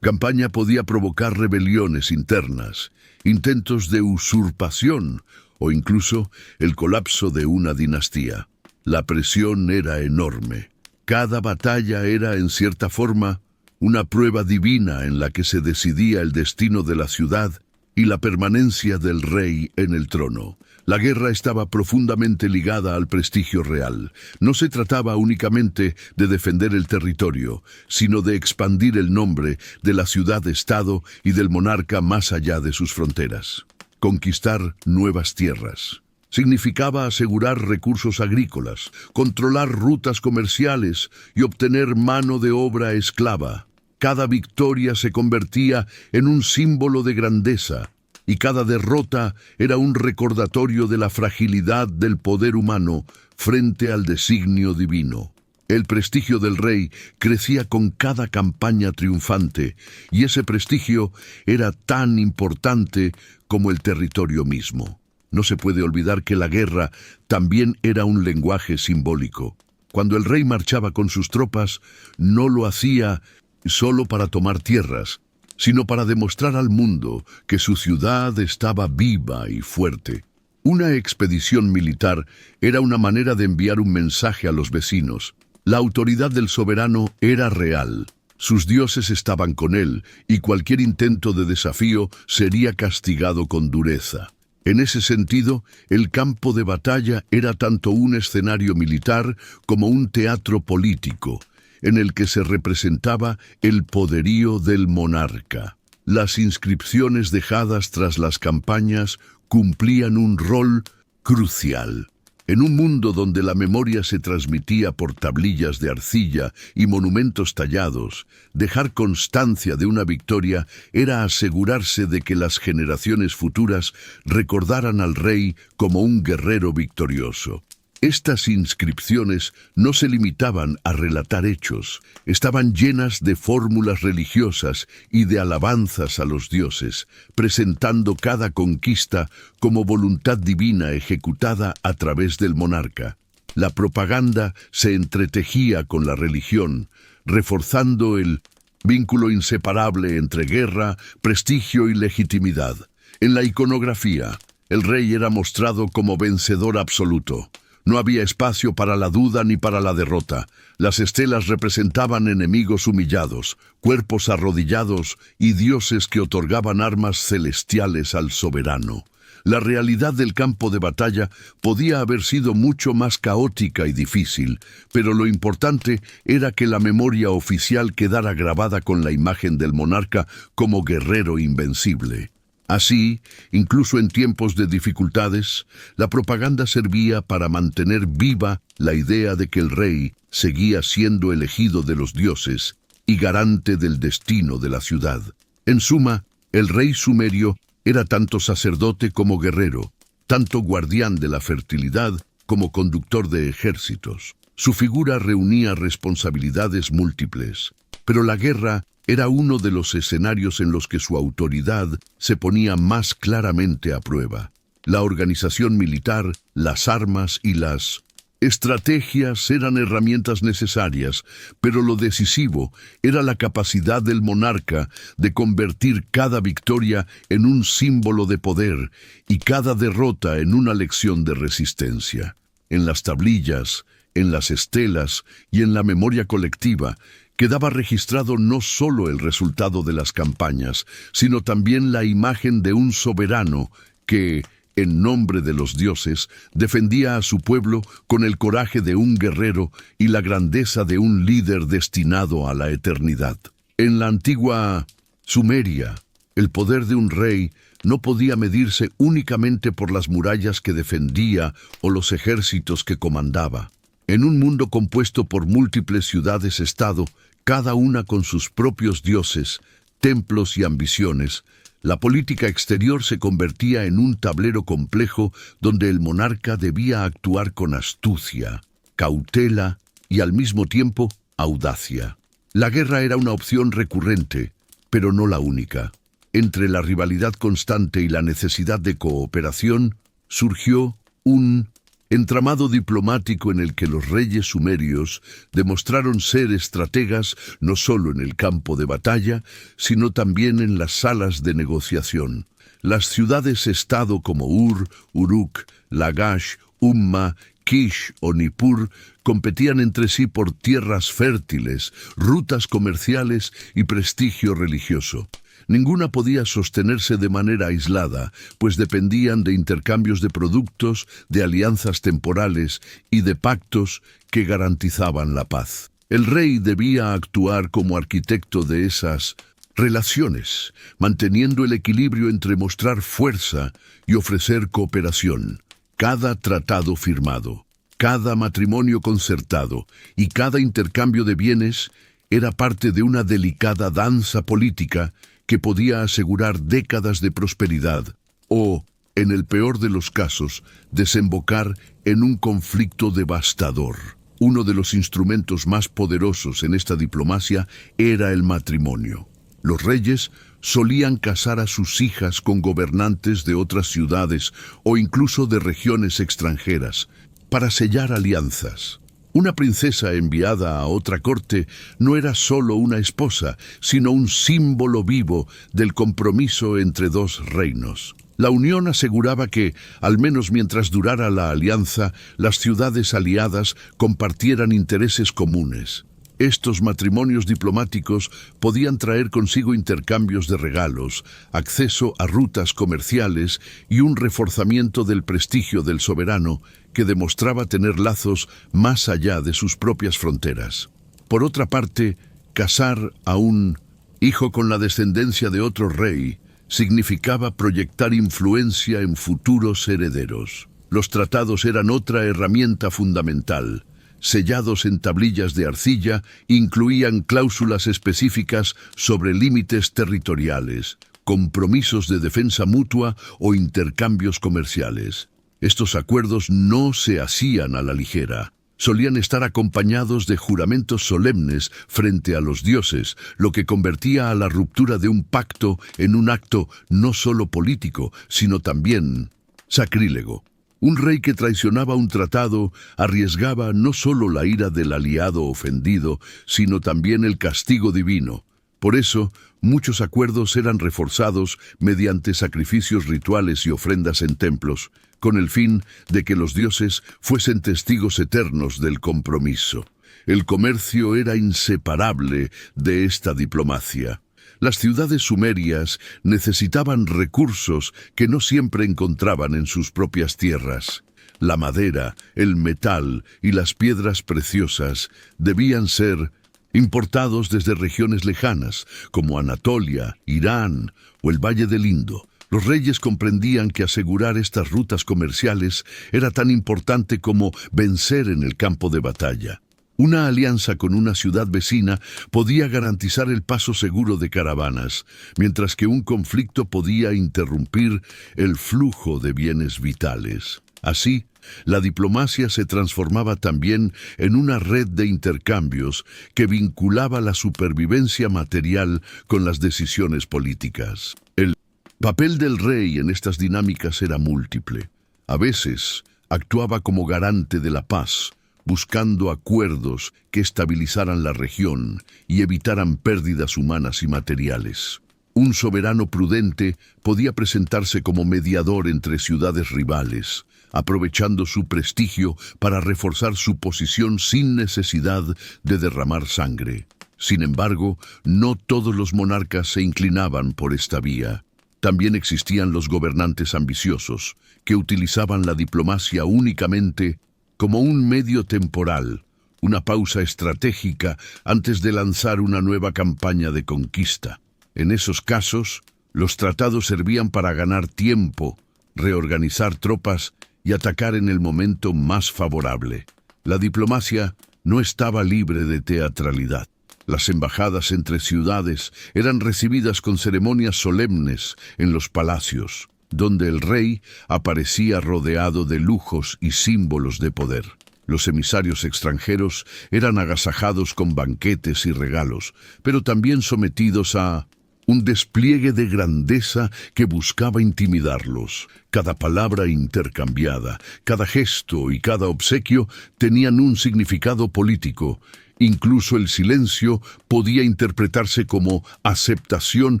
campaña podía provocar rebeliones internas, intentos de usurpación, o incluso el colapso de una dinastía. La presión era enorme. Cada batalla era, en cierta forma, una prueba divina en la que se decidía el destino de la ciudad y la permanencia del rey en el trono. La guerra estaba profundamente ligada al prestigio real. No se trataba únicamente de defender el territorio, sino de expandir el nombre de la ciudad-estado y del monarca más allá de sus fronteras. Conquistar nuevas tierras. Significaba asegurar recursos agrícolas, controlar rutas comerciales y obtener mano de obra esclava. Cada victoria se convertía en un símbolo de grandeza, y cada derrota era un recordatorio de la fragilidad del poder humano frente al designio divino. El prestigio del rey crecía con cada campaña triunfante, y ese prestigio era tan importante como el territorio mismo. No se puede olvidar que la guerra también era un lenguaje simbólico. Cuando el rey marchaba con sus tropas, no lo hacía solo para tomar tierras, sino para demostrar al mundo que su ciudad estaba viva y fuerte. Una expedición militar era una manera de enviar un mensaje a los vecinos. La autoridad del soberano era real. Sus dioses estaban con él, y cualquier intento de desafío sería castigado con dureza. En ese sentido, el campo de batalla era tanto un escenario militar como un teatro político, en el que se representaba el poderío del monarca. Las inscripciones dejadas tras las campañas cumplían un rol crucial. En un mundo donde la memoria se transmitía por tablillas de arcilla y monumentos tallados, dejar constancia de una victoria era asegurarse de que las generaciones futuras recordaran al rey como un guerrero victorioso. Estas inscripciones no se limitaban a relatar hechos, estaban llenas de fórmulas religiosas y de alabanzas a los dioses, presentando cada conquista como voluntad divina ejecutada a través del monarca. La propaganda se entretejía con la religión, reforzando el vínculo inseparable entre guerra, prestigio y legitimidad. En la iconografía, el rey era mostrado como vencedor absoluto. No había espacio para la duda ni para la derrota. Las estelas representaban enemigos humillados, cuerpos arrodillados y dioses que otorgaban armas celestiales al soberano. La realidad del campo de batalla podía haber sido mucho más caótica y difícil, pero lo importante era que la memoria oficial quedara grabada con la imagen del monarca como guerrero invencible. Así, incluso en tiempos de dificultades, la propaganda servía para mantener viva la idea de que el rey seguía siendo elegido de los dioses y garante del destino de la ciudad. En suma, el rey sumerio era tanto sacerdote como guerrero, tanto guardián de la fertilidad como conductor de ejércitos. Su figura reunía responsabilidades múltiples, pero la guerra era uno de los escenarios en los que su autoridad se ponía más claramente a prueba. La organización militar, las armas y las estrategias eran herramientas necesarias, pero lo decisivo era la capacidad del monarca de convertir cada victoria en un símbolo de poder y cada derrota en una lección de resistencia. En las tablillas, en las estelas y en la memoria colectiva, quedaba registrado no solo el resultado de las campañas, sino también la imagen de un soberano que, en nombre de los dioses, defendía a su pueblo con el coraje de un guerrero y la grandeza de un líder destinado a la eternidad. En la antigua Sumeria, el poder de un rey no podía medirse únicamente por las murallas que defendía o los ejércitos que comandaba. En un mundo compuesto por múltiples ciudades-estado, cada una con sus propios dioses, templos y ambiciones, la política exterior se convertía en un tablero complejo donde el monarca debía actuar con astucia, cautela y al mismo tiempo audacia. La guerra era una opción recurrente, pero no la única. Entre la rivalidad constante y la necesidad de cooperación, surgió un entramado diplomático en el que los reyes sumerios demostraron ser estrategas no solo en el campo de batalla, sino también en las salas de negociación. Las ciudades-estado como Ur, Uruk, Lagash, Umma, Kish o Nippur competían entre sí por tierras fértiles, rutas comerciales y prestigio religioso. Ninguna podía sostenerse de manera aislada, pues dependían de intercambios de productos, de alianzas temporales y de pactos que garantizaban la paz. El rey debía actuar como arquitecto de esas relaciones, manteniendo el equilibrio entre mostrar fuerza y ofrecer cooperación. Cada tratado firmado, cada matrimonio concertado y cada intercambio de bienes era parte de una delicada danza política que podía asegurar décadas de prosperidad o, en el peor de los casos, desembocar en un conflicto devastador. Uno de los instrumentos más poderosos en esta diplomacia era el matrimonio. Los reyes solían casar a sus hijas con gobernantes de otras ciudades o incluso de regiones extranjeras para sellar alianzas. Una princesa enviada a otra corte no era solo una esposa, sino un símbolo vivo del compromiso entre dos reinos. La unión aseguraba que, al menos mientras durara la alianza, las ciudades aliadas compartieran intereses comunes. Estos matrimonios diplomáticos podían traer consigo intercambios de regalos, acceso a rutas comerciales y un reforzamiento del prestigio del soberano que demostraba tener lazos más allá de sus propias fronteras. Por otra parte, casar a un hijo con la descendencia de otro rey significaba proyectar influencia en futuros herederos. Los tratados eran otra herramienta fundamental. Sellados en tablillas de arcilla, incluían cláusulas específicas sobre límites territoriales, compromisos de defensa mutua o intercambios comerciales. Estos acuerdos no se hacían a la ligera. Solían estar acompañados de juramentos solemnes frente a los dioses, lo que convertía a la ruptura de un pacto en un acto no solo político, sino también sacrílego. Un rey que traicionaba un tratado arriesgaba no solo la ira del aliado ofendido, sino también el castigo divino. Por eso, muchos acuerdos eran reforzados mediante sacrificios rituales y ofrendas en templos, con el fin de que los dioses fuesen testigos eternos del compromiso. El comercio era inseparable de esta diplomacia. Las ciudades sumerias necesitaban recursos que no siempre encontraban en sus propias tierras. La madera, el metal y las piedras preciosas debían ser importados desde regiones lejanas, como Anatolia, Irán o el Valle del Indo. Los reyes comprendían que asegurar estas rutas comerciales era tan importante como vencer en el campo de batalla. Una alianza con una ciudad vecina podía garantizar el paso seguro de caravanas, mientras que un conflicto podía interrumpir el flujo de bienes vitales. Así, la diplomacia se transformaba también en una red de intercambios que vinculaba la supervivencia material con las decisiones políticas. El papel del rey en estas dinámicas era múltiple. A veces, actuaba como garante de la paz, buscando acuerdos que estabilizaran la región y evitaran pérdidas humanas y materiales. Un soberano prudente podía presentarse como mediador entre ciudades rivales, aprovechando su prestigio para reforzar su posición sin necesidad de derramar sangre. Sin embargo, no todos los monarcas se inclinaban por esta vía. También existían los gobernantes ambiciosos, que utilizaban la diplomacia únicamente como un medio temporal, una pausa estratégica antes de lanzar una nueva campaña de conquista. En esos casos, los tratados servían para ganar tiempo, reorganizar tropas y atacar en el momento más favorable. La diplomacia no estaba libre de teatralidad. Las embajadas entre ciudades eran recibidas con ceremonias solemnes en los palacios, donde el rey aparecía rodeado de lujos y símbolos de poder. Los emisarios extranjeros eran agasajados con banquetes y regalos, pero también sometidos a un despliegue de grandeza que buscaba intimidarlos. Cada palabra intercambiada, cada gesto y cada obsequio tenían un significado político. Incluso el silencio podía interpretarse como aceptación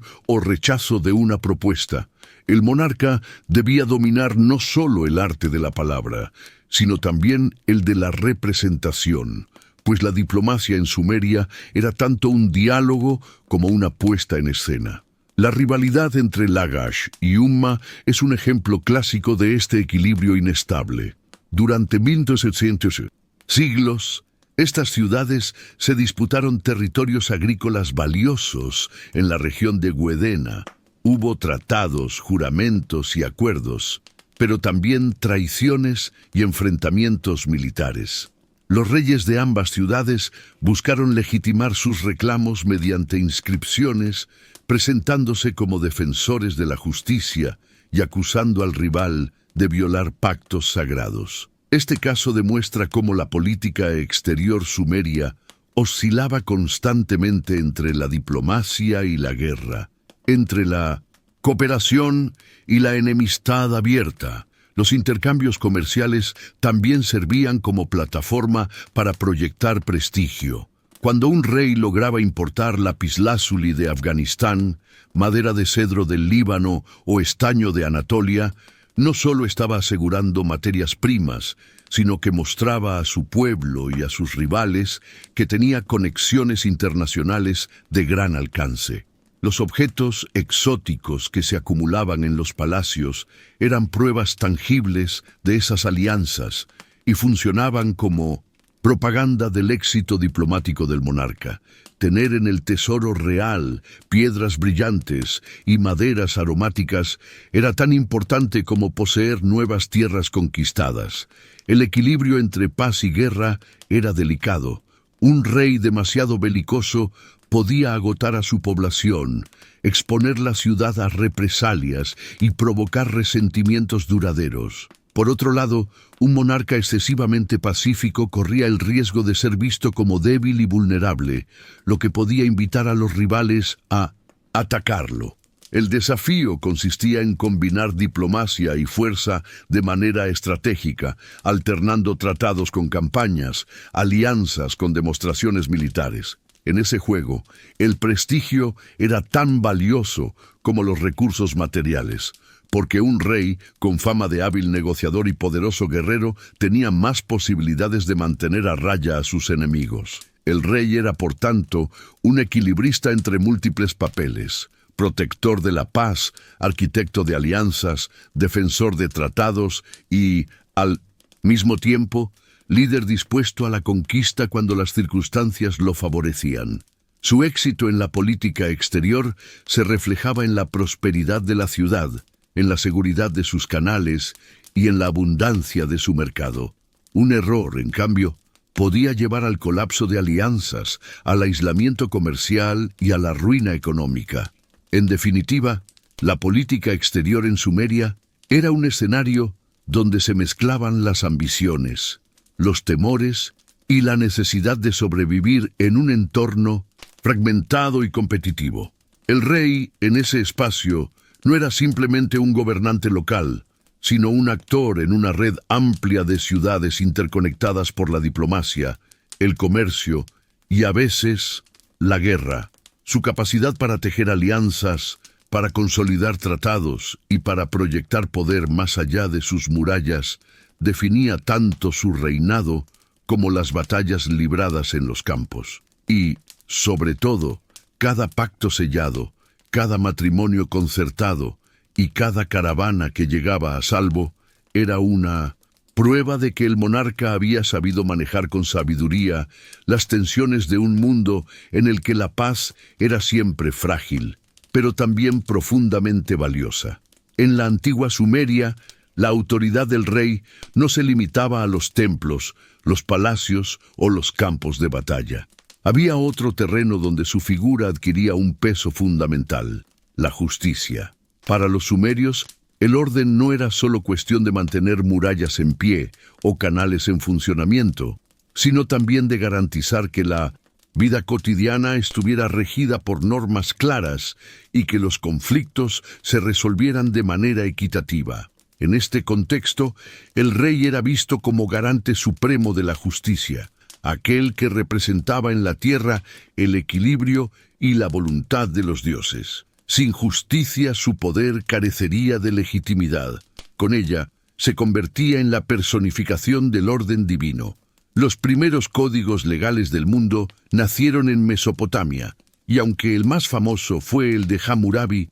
o rechazo de una propuesta. El monarca debía dominar no solo el arte de la palabra, sino también el de la representación, pues la diplomacia en Sumeria era tanto un diálogo como una puesta en escena. La rivalidad entre Lagash y Umma es un ejemplo clásico de este equilibrio inestable. Durante 1200 siglos, estas ciudades se disputaron territorios agrícolas valiosos en la región de Guedena. Hubo tratados, juramentos y acuerdos, pero también traiciones y enfrentamientos militares. Los reyes de ambas ciudades buscaron legitimar sus reclamos mediante inscripciones, presentándose como defensores de la justicia y acusando al rival de violar pactos sagrados. Este caso demuestra cómo la política exterior sumeria oscilaba constantemente entre la diplomacia y la guerra, entre la cooperación y la enemistad abierta. Los intercambios comerciales también servían como plataforma para proyectar prestigio. Cuando un rey lograba importar lapislázuli de Afganistán, madera de cedro del Líbano o estaño de Anatolia, no solo estaba asegurando materias primas, sino que mostraba a su pueblo y a sus rivales que tenía conexiones internacionales de gran alcance. Los objetos exóticos que se acumulaban en los palacios eran pruebas tangibles de esas alianzas y funcionaban como propaganda del éxito diplomático del monarca. Tener en el tesoro real piedras brillantes y maderas aromáticas era tan importante como poseer nuevas tierras conquistadas. El equilibrio entre paz y guerra era delicado. Un rey demasiado belicoso podía agotar a su población, exponer la ciudad a represalias y provocar resentimientos duraderos. Por otro lado, un monarca excesivamente pacífico corría el riesgo de ser visto como débil y vulnerable, lo que podía invitar a los rivales a atacarlo. El desafío consistía en combinar diplomacia y fuerza de manera estratégica, alternando tratados con campañas, alianzas con demostraciones militares. En ese juego, el prestigio era tan valioso como los recursos materiales, porque un rey con fama de hábil negociador y poderoso guerrero tenía más posibilidades de mantener a raya a sus enemigos. El rey era, por tanto, un equilibrista entre múltiples papeles: protector de la paz, arquitecto de alianzas, defensor de tratados y, al mismo tiempo, líder dispuesto a la conquista cuando las circunstancias lo favorecían. Su éxito en la política exterior se reflejaba en la prosperidad de la ciudad, en la seguridad de sus canales y en la abundancia de su mercado. Un error, en cambio, podía llevar al colapso de alianzas, al aislamiento comercial y a la ruina económica. En definitiva, la política exterior en Sumeria era un escenario donde se mezclaban las ambiciones, los temores y la necesidad de sobrevivir en un entorno fragmentado y competitivo. El rey, en ese espacio, no era simplemente un gobernante local, sino un actor en una red amplia de ciudades interconectadas por la diplomacia, el comercio y, a veces, la guerra. Su capacidad para tejer alianzas, para consolidar tratados y para proyectar poder más allá de sus murallas definía tanto su reinado como las batallas libradas en los campos. Y, sobre todo, cada pacto sellado, cada matrimonio concertado y cada caravana que llegaba a salvo era una prueba de que el monarca había sabido manejar con sabiduría las tensiones de un mundo en el que la paz era siempre frágil, pero también profundamente valiosa. En la antigua Sumeria, la autoridad del rey no se limitaba a los templos, los palacios o los campos de batalla. Había otro terreno donde su figura adquiría un peso fundamental: la justicia. Para los sumerios, el orden no era solo cuestión de mantener murallas en pie o canales en funcionamiento, sino también de garantizar que la vida cotidiana estuviera regida por normas claras y que los conflictos se resolvieran de manera equitativa. En este contexto, el rey era visto como garante supremo de la justicia, aquel que representaba en la tierra el equilibrio y la voluntad de los dioses. Sin justicia, su poder carecería de legitimidad. Con ella, se convertía en la personificación del orden divino. Los primeros códigos legales del mundo nacieron en Mesopotamia, y aunque el más famoso fue el de Hammurabi,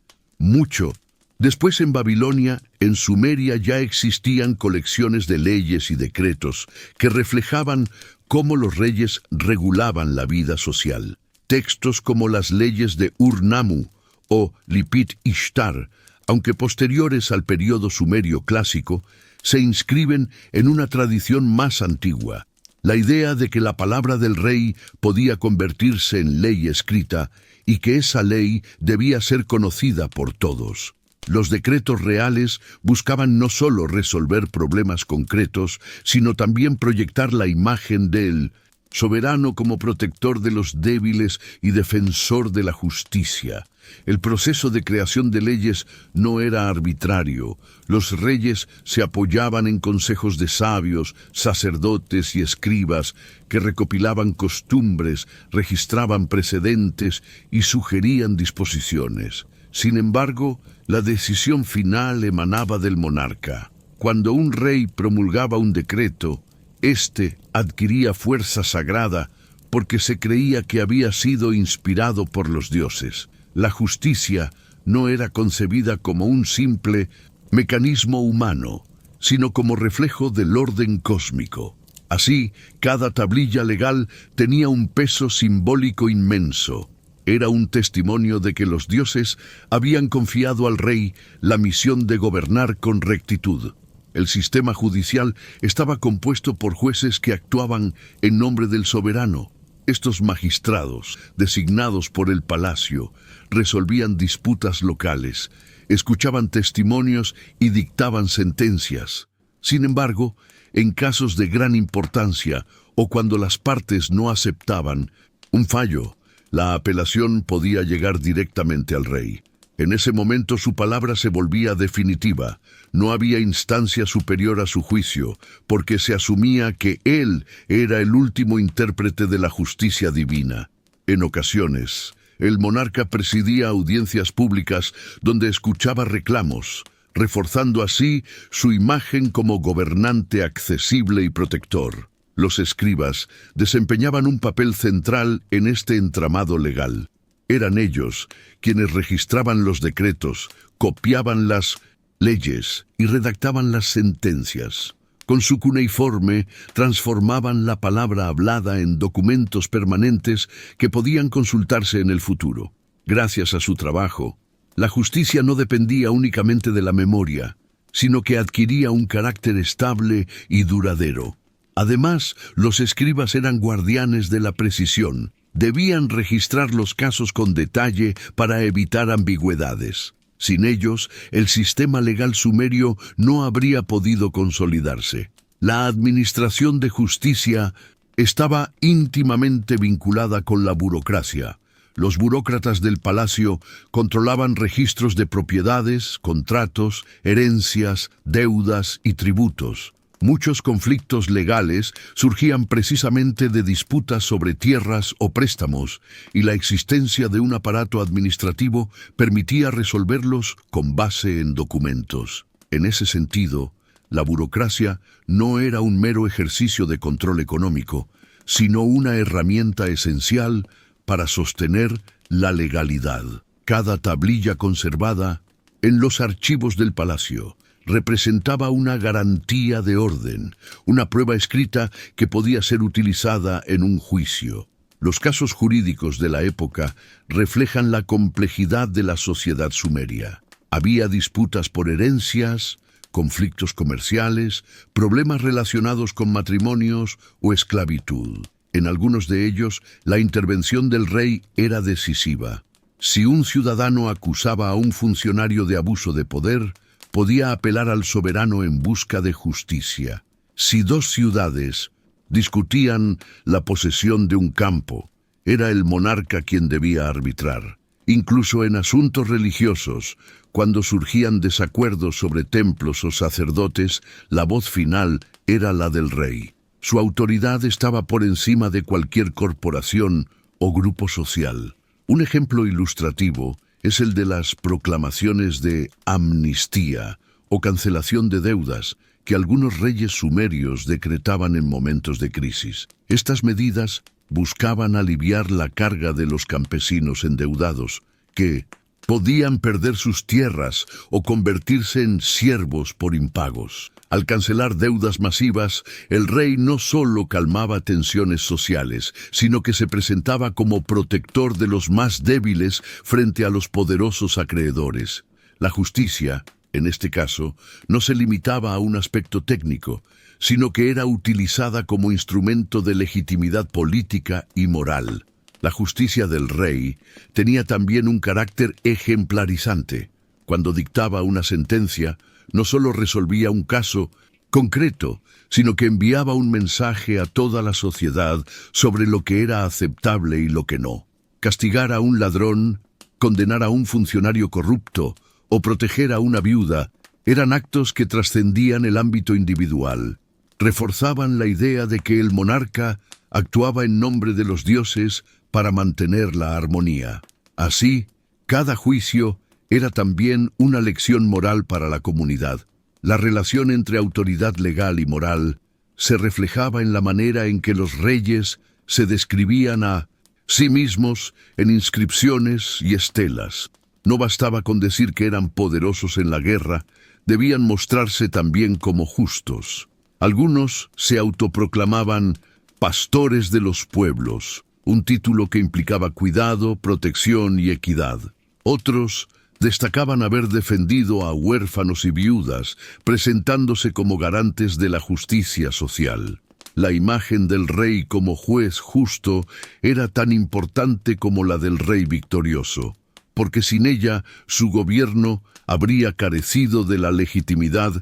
después en Babilonia, en Sumeria ya existían colecciones de leyes y decretos que reflejaban cómo los reyes regulaban la vida social. Textos como las leyes de Ur-Nammu o Lipit Ishtar aunque posteriores al periodo sumerio clásico, se inscriben en una tradición más antigua. La idea de que la palabra del rey podía convertirse en ley escrita y que esa ley debía ser conocida por todos. Los decretos reales buscaban no solo resolver problemas concretos, sino también proyectar la imagen del soberano como protector de los débiles y defensor de la justicia. El proceso de creación de leyes no era arbitrario. Los reyes se apoyaban en consejos de sabios, sacerdotes y escribas que recopilaban costumbres, registraban precedentes y sugerían disposiciones. Sin embargo, la decisión final emanaba del monarca. Cuando un rey promulgaba un decreto, éste adquiría fuerza sagrada porque se creía que había sido inspirado por los dioses. La justicia no era concebida como un simple mecanismo humano, sino como reflejo del orden cósmico. Así, cada tablilla legal tenía un peso simbólico inmenso. Era un testimonio de que los dioses habían confiado al rey la misión de gobernar con rectitud. El sistema judicial estaba compuesto por jueces que actuaban en nombre del soberano. Estos magistrados, designados por el palacio, resolvían disputas locales, escuchaban testimonios y dictaban sentencias. Sin embargo, en casos de gran importancia o cuando las partes no aceptaban un fallo, la apelación podía llegar directamente al rey. En ese momento su palabra se volvía definitiva. No había instancia superior a su juicio, porque se asumía que él era el último intérprete de la justicia divina. En ocasiones, el monarca presidía audiencias públicas donde escuchaba reclamos, reforzando así su imagen como gobernante accesible y protector. Los escribas desempeñaban un papel central en este entramado legal. Eran ellos quienes registraban los decretos, copiaban las leyes y redactaban las sentencias. Con su cuneiforme transformaban la palabra hablada en documentos permanentes que podían consultarse en el futuro. Gracias a su trabajo, la justicia no dependía únicamente de la memoria, sino que adquiría un carácter estable y duradero. Además, los escribas eran guardianes de la precisión. Debían registrar los casos con detalle para evitar ambigüedades. Sin ellos, el sistema legal sumerio no habría podido consolidarse. La administración de justicia estaba íntimamente vinculada con la burocracia. Los burócratas del palacio controlaban registros de propiedades, contratos, herencias, deudas y tributos. Muchos conflictos legales surgían precisamente de disputas sobre tierras o préstamos, y la existencia de un aparato administrativo permitía resolverlos con base en documentos. En ese sentido, la burocracia no era un mero ejercicio de control económico, sino una herramienta esencial para sostener la legalidad. Cada tablilla conservada en los archivos del palacio representaba una garantía de orden, una prueba escrita que podía ser utilizada en un juicio. Los casos jurídicos de la época reflejan la complejidad de la sociedad sumeria. Había disputas por herencias, conflictos comerciales, problemas relacionados con matrimonios o esclavitud. En algunos de ellos, la intervención del rey era decisiva. Si un ciudadano acusaba a un funcionario de abuso de poder, podía apelar al soberano en busca de justicia. Si dos ciudades discutían la posesión de un campo, era el monarca quien debía arbitrar. Incluso en asuntos religiosos, cuando surgían desacuerdos sobre templos o sacerdotes, la voz final era la del rey. Su autoridad estaba por encima de cualquier corporación o grupo social. Un ejemplo ilustrativo es el de las proclamaciones de amnistía o cancelación de deudas que algunos reyes sumerios decretaban en momentos de crisis. Estas medidas buscaban aliviar la carga de los campesinos endeudados, que podían perder sus tierras o convertirse en siervos por impagos. Al cancelar deudas masivas, el rey no solo calmaba tensiones sociales, sino que se presentaba como protector de los más débiles frente a los poderosos acreedores. La justicia, en este caso, no se limitaba a un aspecto técnico, sino que era utilizada como instrumento de legitimidad política y moral. La justicia del rey tenía también un carácter ejemplarizante. Cuando dictaba una sentencia, no solo resolvía un caso concreto, sino que enviaba un mensaje a toda la sociedad sobre lo que era aceptable y lo que no. Castigar a un ladrón, condenar a un funcionario corrupto o proteger a una viuda eran actos que trascendían el ámbito individual. Reforzaban la idea de que el monarca actuaba en nombre de los dioses para mantener la armonía. Así, cada juicio era también una lección moral para la comunidad. La relación entre autoridad legal y moral se reflejaba en la manera en que los reyes se describían a sí mismos en inscripciones y estelas. No bastaba con decir que eran poderosos en la guerra, debían mostrarse también como justos. Algunos se autoproclamaban pastores de los pueblos, un título que implicaba cuidado, protección y equidad. Otros destacaban haber defendido a huérfanos y viudas, presentándose como garantes de la justicia social. La imagen del rey como juez justo era tan importante como la del rey victorioso, porque sin ella su gobierno habría carecido de la legitimidad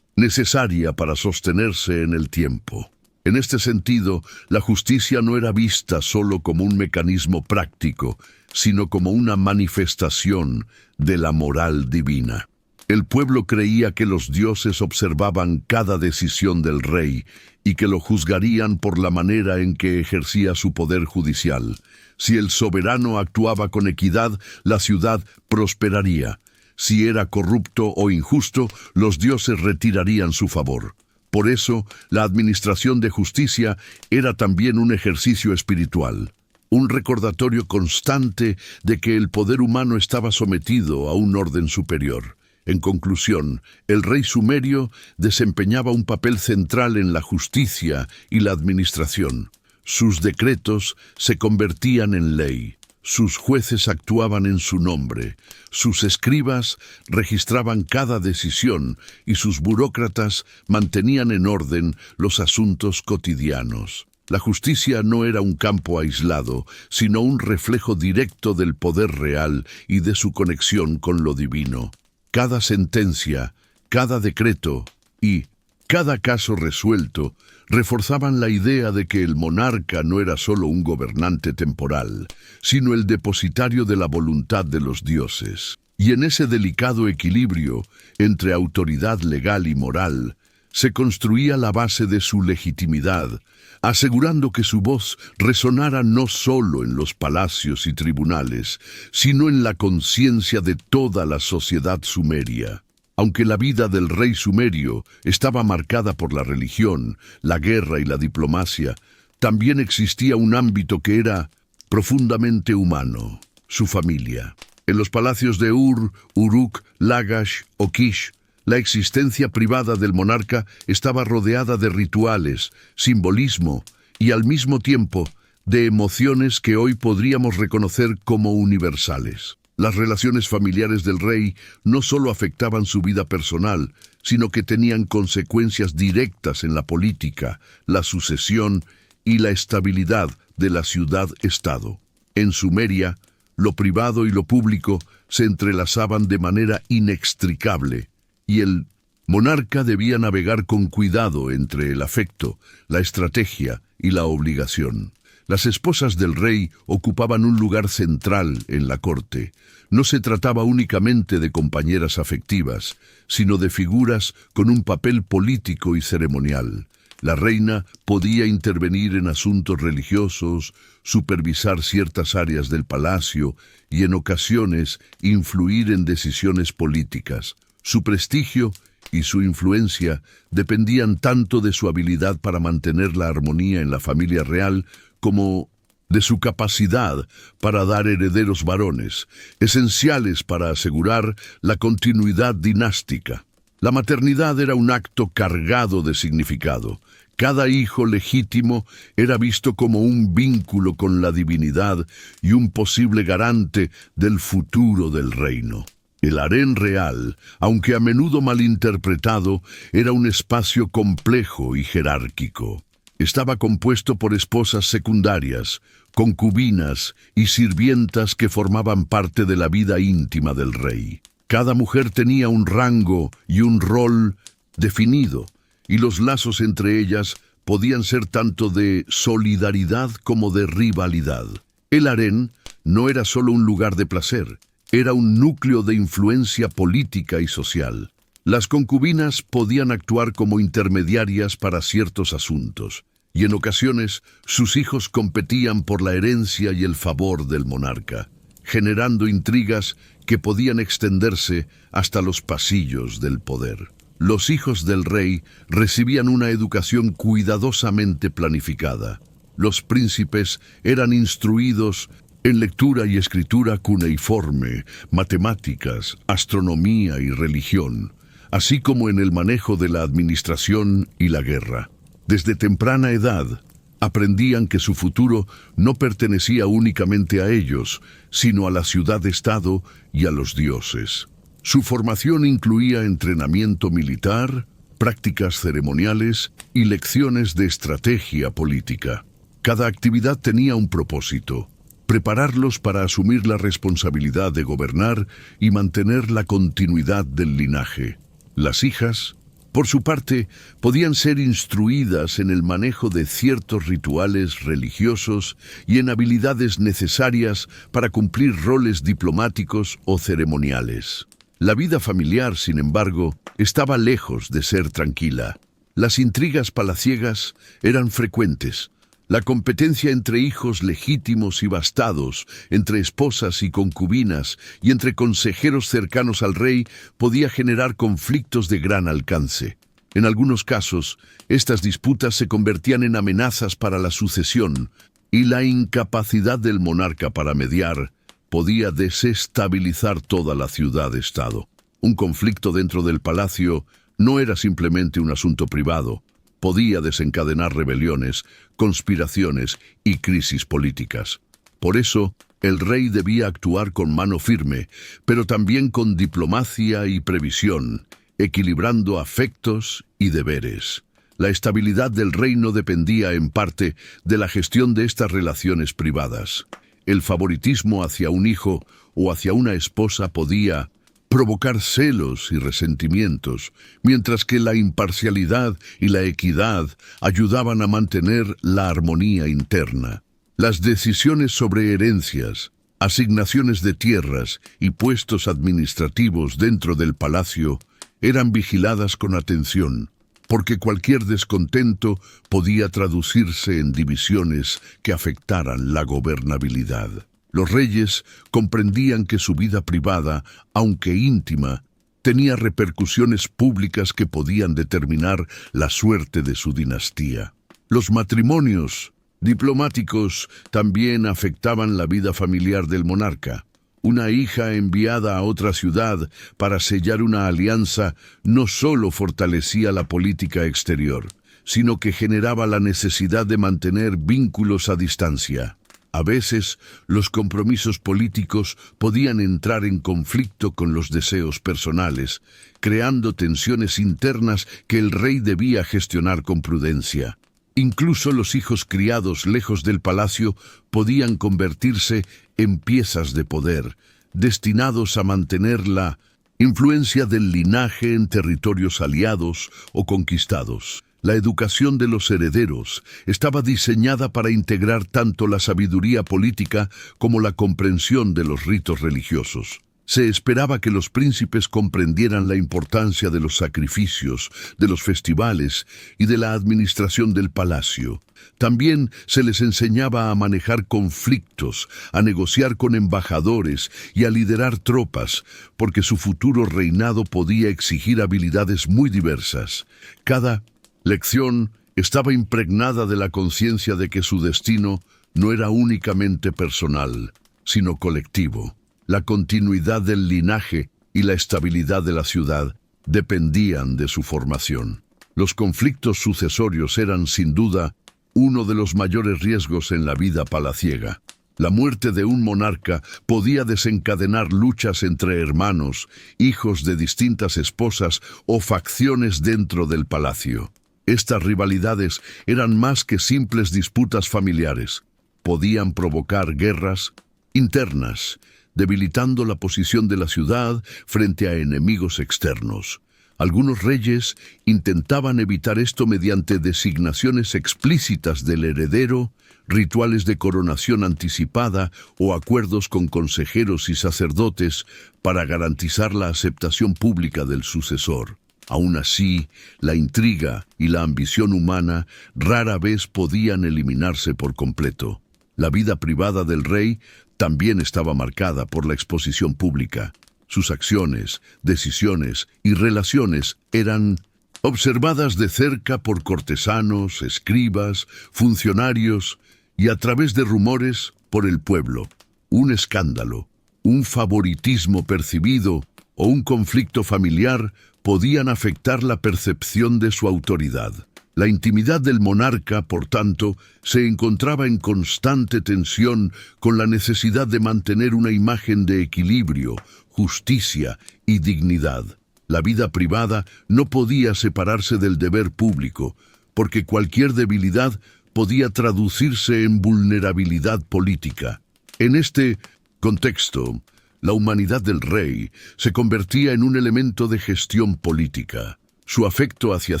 necesaria para sostenerse en el tiempo. En este sentido, la justicia no era vista solo como un mecanismo práctico, sino como una manifestación de la moral divina. El pueblo creía que los dioses observaban cada decisión del rey y que lo juzgarían por la manera en que ejercía su poder judicial. Si el soberano actuaba con equidad, la ciudad prosperaría. Si era corrupto o injusto, los dioses retirarían su favor. Por eso, la administración de justicia era también un ejercicio espiritual, un recordatorio constante de que el poder humano estaba sometido a un orden superior. En conclusión, el rey sumerio desempeñaba un papel central en la justicia y la administración. Sus decretos se convertían en ley. Sus jueces actuaban en su nombre, sus escribas registraban cada decisión y sus burócratas mantenían en orden los asuntos cotidianos. La justicia no era un campo aislado, sino un reflejo directo del poder real y de su conexión con lo divino. Cada sentencia, cada decreto y cada caso resuelto reforzaban la idea de que el monarca no era solo un gobernante temporal, sino el depositario de la voluntad de los dioses. Y en ese delicado equilibrio entre autoridad legal y moral, se construía la base de su legitimidad, asegurando que su voz resonara no solo en los palacios y tribunales, sino en la conciencia de toda la sociedad sumeria. Aunque la vida del rey sumerio estaba marcada por la religión, la guerra y la diplomacia, también existía un ámbito que era profundamente humano, su familia. En los palacios de Ur, Uruk, Lagash o Kish, la existencia privada del monarca estaba rodeada de rituales, simbolismo y al mismo tiempo de emociones que hoy podríamos reconocer como universales. Las relaciones familiares del rey no solo afectaban su vida personal, sino que tenían consecuencias directas en la política, la sucesión y la estabilidad de la ciudad-estado. En Sumeria, lo privado y lo público se entrelazaban de manera inextricable, y el monarca debía navegar con cuidado entre el afecto, la estrategia y la obligación. Las esposas del rey ocupaban un lugar central en la corte. No se trataba únicamente de compañeras afectivas, sino de figuras con un papel político y ceremonial. La reina podía intervenir en asuntos religiosos, supervisar ciertas áreas del palacio y en ocasiones influir en decisiones políticas. Su prestigio y su influencia dependían tanto de su habilidad para mantener la armonía en la familia real como de su capacidad para dar herederos varones, esenciales para asegurar la continuidad dinástica. La maternidad era un acto cargado de significado. Cada hijo legítimo era visto como un vínculo con la divinidad y un posible garante del futuro del reino. El harén real, aunque a menudo malinterpretado, era un espacio complejo y jerárquico. Estaba compuesto por esposas secundarias, concubinas y sirvientas que formaban parte de la vida íntima del rey. Cada mujer tenía un rango y un rol definido, y los lazos entre ellas podían ser tanto de solidaridad como de rivalidad. El harén no era solo un lugar de placer, era un núcleo de influencia política y social. Las concubinas podían actuar como intermediarias para ciertos asuntos, y en ocasiones sus hijos competían por la herencia y el favor del monarca, generando intrigas que podían extenderse hasta los pasillos del poder. Los hijos del rey recibían una educación cuidadosamente planificada. Los príncipes eran instruidos en lectura y escritura cuneiforme, matemáticas, astronomía y religión, así como en el manejo de la administración y la guerra. Desde temprana edad, aprendían que su futuro no pertenecía únicamente a ellos, sino a la ciudad-estado y a los dioses. Su formación incluía entrenamiento militar, prácticas ceremoniales y lecciones de estrategia política. Cada actividad tenía un propósito: prepararlos para asumir la responsabilidad de gobernar y mantener la continuidad del linaje. Las hijas, por su parte, podían ser instruidas en el manejo de ciertos rituales religiosos y en habilidades necesarias para cumplir roles diplomáticos o ceremoniales. La vida familiar, sin embargo, estaba lejos de ser tranquila. Las intrigas palaciegas eran frecuentes. La competencia entre hijos legítimos y bastados, entre esposas y concubinas y entre consejeros cercanos al rey podía generar conflictos de gran alcance. En algunos casos, estas disputas se convertían en amenazas para la sucesión, y la incapacidad del monarca para mediar podía desestabilizar toda la ciudad-estado. Un conflicto dentro del palacio no era simplemente un asunto privado. Podía desencadenar rebeliones, conspiraciones y crisis políticas. Por eso, el rey debía actuar con mano firme, pero también con diplomacia y previsión, equilibrando afectos y deberes. La estabilidad del reino dependía en parte de la gestión de estas relaciones privadas. El favoritismo hacia un hijo o hacia una esposa podía provocar celos y resentimientos, mientras que la imparcialidad y la equidad ayudaban a mantener la armonía interna. Las decisiones sobre herencias, asignaciones de tierras y puestos administrativos dentro del palacio eran vigiladas con atención, porque cualquier descontento podía traducirse en divisiones que afectaran la gobernabilidad. Los reyes comprendían que su vida privada, aunque íntima, tenía repercusiones públicas que podían determinar la suerte de su dinastía. Los matrimonios diplomáticos también afectaban la vida familiar del monarca. Una hija enviada a otra ciudad para sellar una alianza no solo fortalecía la política exterior, sino que generaba la necesidad de mantener vínculos a distancia. A veces, los compromisos políticos podían entrar en conflicto con los deseos personales, creando tensiones internas que el rey debía gestionar con prudencia. Incluso los hijos criados lejos del palacio podían convertirse en piezas de poder, destinados a mantener la influencia del linaje en territorios aliados o conquistados. La educación de los herederos estaba diseñada para integrar tanto la sabiduría política como la comprensión de los ritos religiosos. Se esperaba que los príncipes comprendieran la importancia de los sacrificios, de los festivales y de la administración del palacio. También se les enseñaba a manejar conflictos, a negociar con embajadores y a liderar tropas, porque su futuro reinado podía exigir habilidades muy diversas. Cada lección estaba impregnada de la conciencia de que su destino no era únicamente personal, sino colectivo. La continuidad del linaje y la estabilidad de la ciudad dependían de su formación. Los conflictos sucesorios eran, sin duda, uno de los mayores riesgos en la vida palaciega. La muerte de un monarca podía desencadenar luchas entre hermanos, hijos de distintas esposas o facciones dentro del palacio. Estas rivalidades eran más que simples disputas familiares. Podían provocar guerras internas, debilitando la posición de la ciudad frente a enemigos externos. Algunos reyes intentaban evitar esto mediante designaciones explícitas del heredero, rituales de coronación anticipada o acuerdos con consejeros y sacerdotes para garantizar la aceptación pública del sucesor. Aún así, la intriga y la ambición humana rara vez podían eliminarse por completo. La vida privada del rey también estaba marcada por la exposición pública. Sus acciones, decisiones y relaciones eran observadas de cerca por cortesanos, escribas, funcionarios y a través de rumores por el pueblo. Un escándalo, un favoritismo percibido o un conflicto familiar podían afectar la percepción de su autoridad. La intimidad del monarca, por tanto, se encontraba en constante tensión con la necesidad de mantener una imagen de equilibrio, justicia y dignidad. La vida privada no podía separarse del deber público, porque cualquier debilidad podía traducirse en vulnerabilidad política. En este contexto, la humanidad del rey se convertía en un elemento de gestión política. Su afecto hacia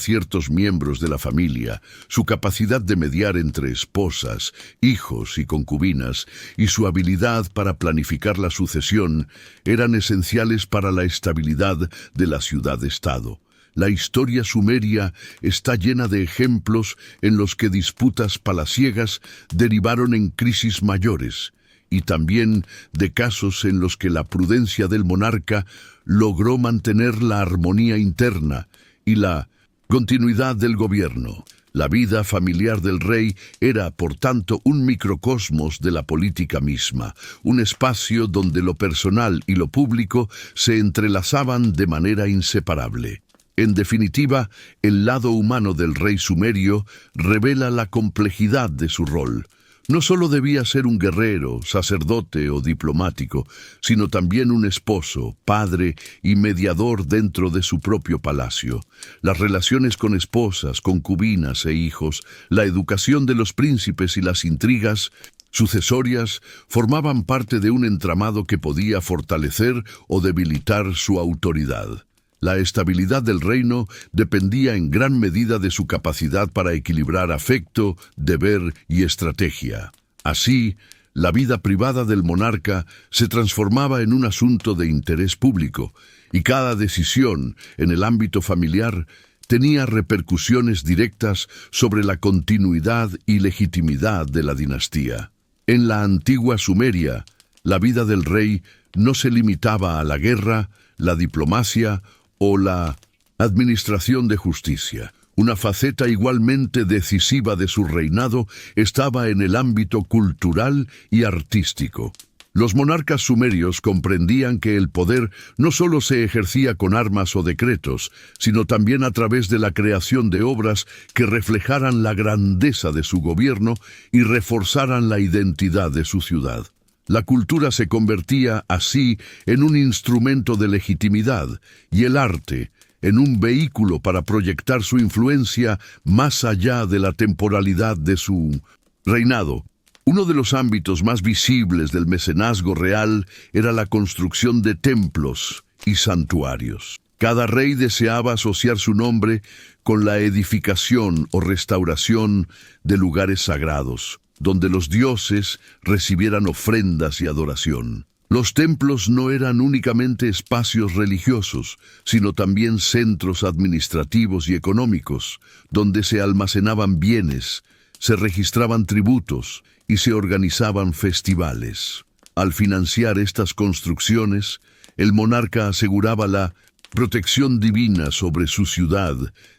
ciertos miembros de la familia, su capacidad de mediar entre esposas, hijos y concubinas, y su habilidad para planificar la sucesión eran esenciales para la estabilidad de la ciudad-estado. La historia sumeria está llena de ejemplos en los que disputas palaciegas derivaron en crisis mayores, y también de casos en los que la prudencia del monarca logró mantener la armonía interna y la continuidad del gobierno. La vida familiar del rey era, por tanto, un microcosmos de la política misma, un espacio donde lo personal y lo público se entrelazaban de manera inseparable. En definitiva, el lado humano del rey sumerio revela la complejidad de su rol. No solo debía ser un guerrero, sacerdote o diplomático, sino también un esposo, padre y mediador dentro de su propio palacio. Las relaciones con esposas, concubinas e hijos, la educación de los príncipes y las intrigas sucesorias formaban parte de un entramado que podía fortalecer o debilitar su autoridad. La estabilidad del reino dependía en gran medida de su capacidad para equilibrar afecto, deber y estrategia. Así, la vida privada del monarca se transformaba en un asunto de interés público, y cada decisión en el ámbito familiar tenía repercusiones directas sobre la continuidad y legitimidad de la dinastía. En la antigua Sumeria, la vida del rey no se limitaba a la guerra, la diplomacia o la administración de justicia. Una faceta igualmente decisiva de su reinado estaba en el ámbito cultural y artístico. Los monarcas sumerios comprendían que el poder no solo se ejercía con armas o decretos, sino también a través de la creación de obras que reflejaran la grandeza de su gobierno y reforzaran la identidad de su ciudad. La cultura se convertía así en un instrumento de legitimidad y el arte en un vehículo para proyectar su influencia más allá de la temporalidad de su reinado. Uno de los ámbitos más visibles del mecenazgo real era la construcción de templos y santuarios. Cada rey deseaba asociar su nombre con la edificación o restauración de lugares sagrados, donde los dioses recibieran ofrendas y adoración. Los templos no eran únicamente espacios religiosos, sino también centros administrativos y económicos, donde se almacenaban bienes, se registraban tributos y se organizaban festivales. Al financiar estas construcciones, el monarca aseguraba la protección divina sobre su ciudad,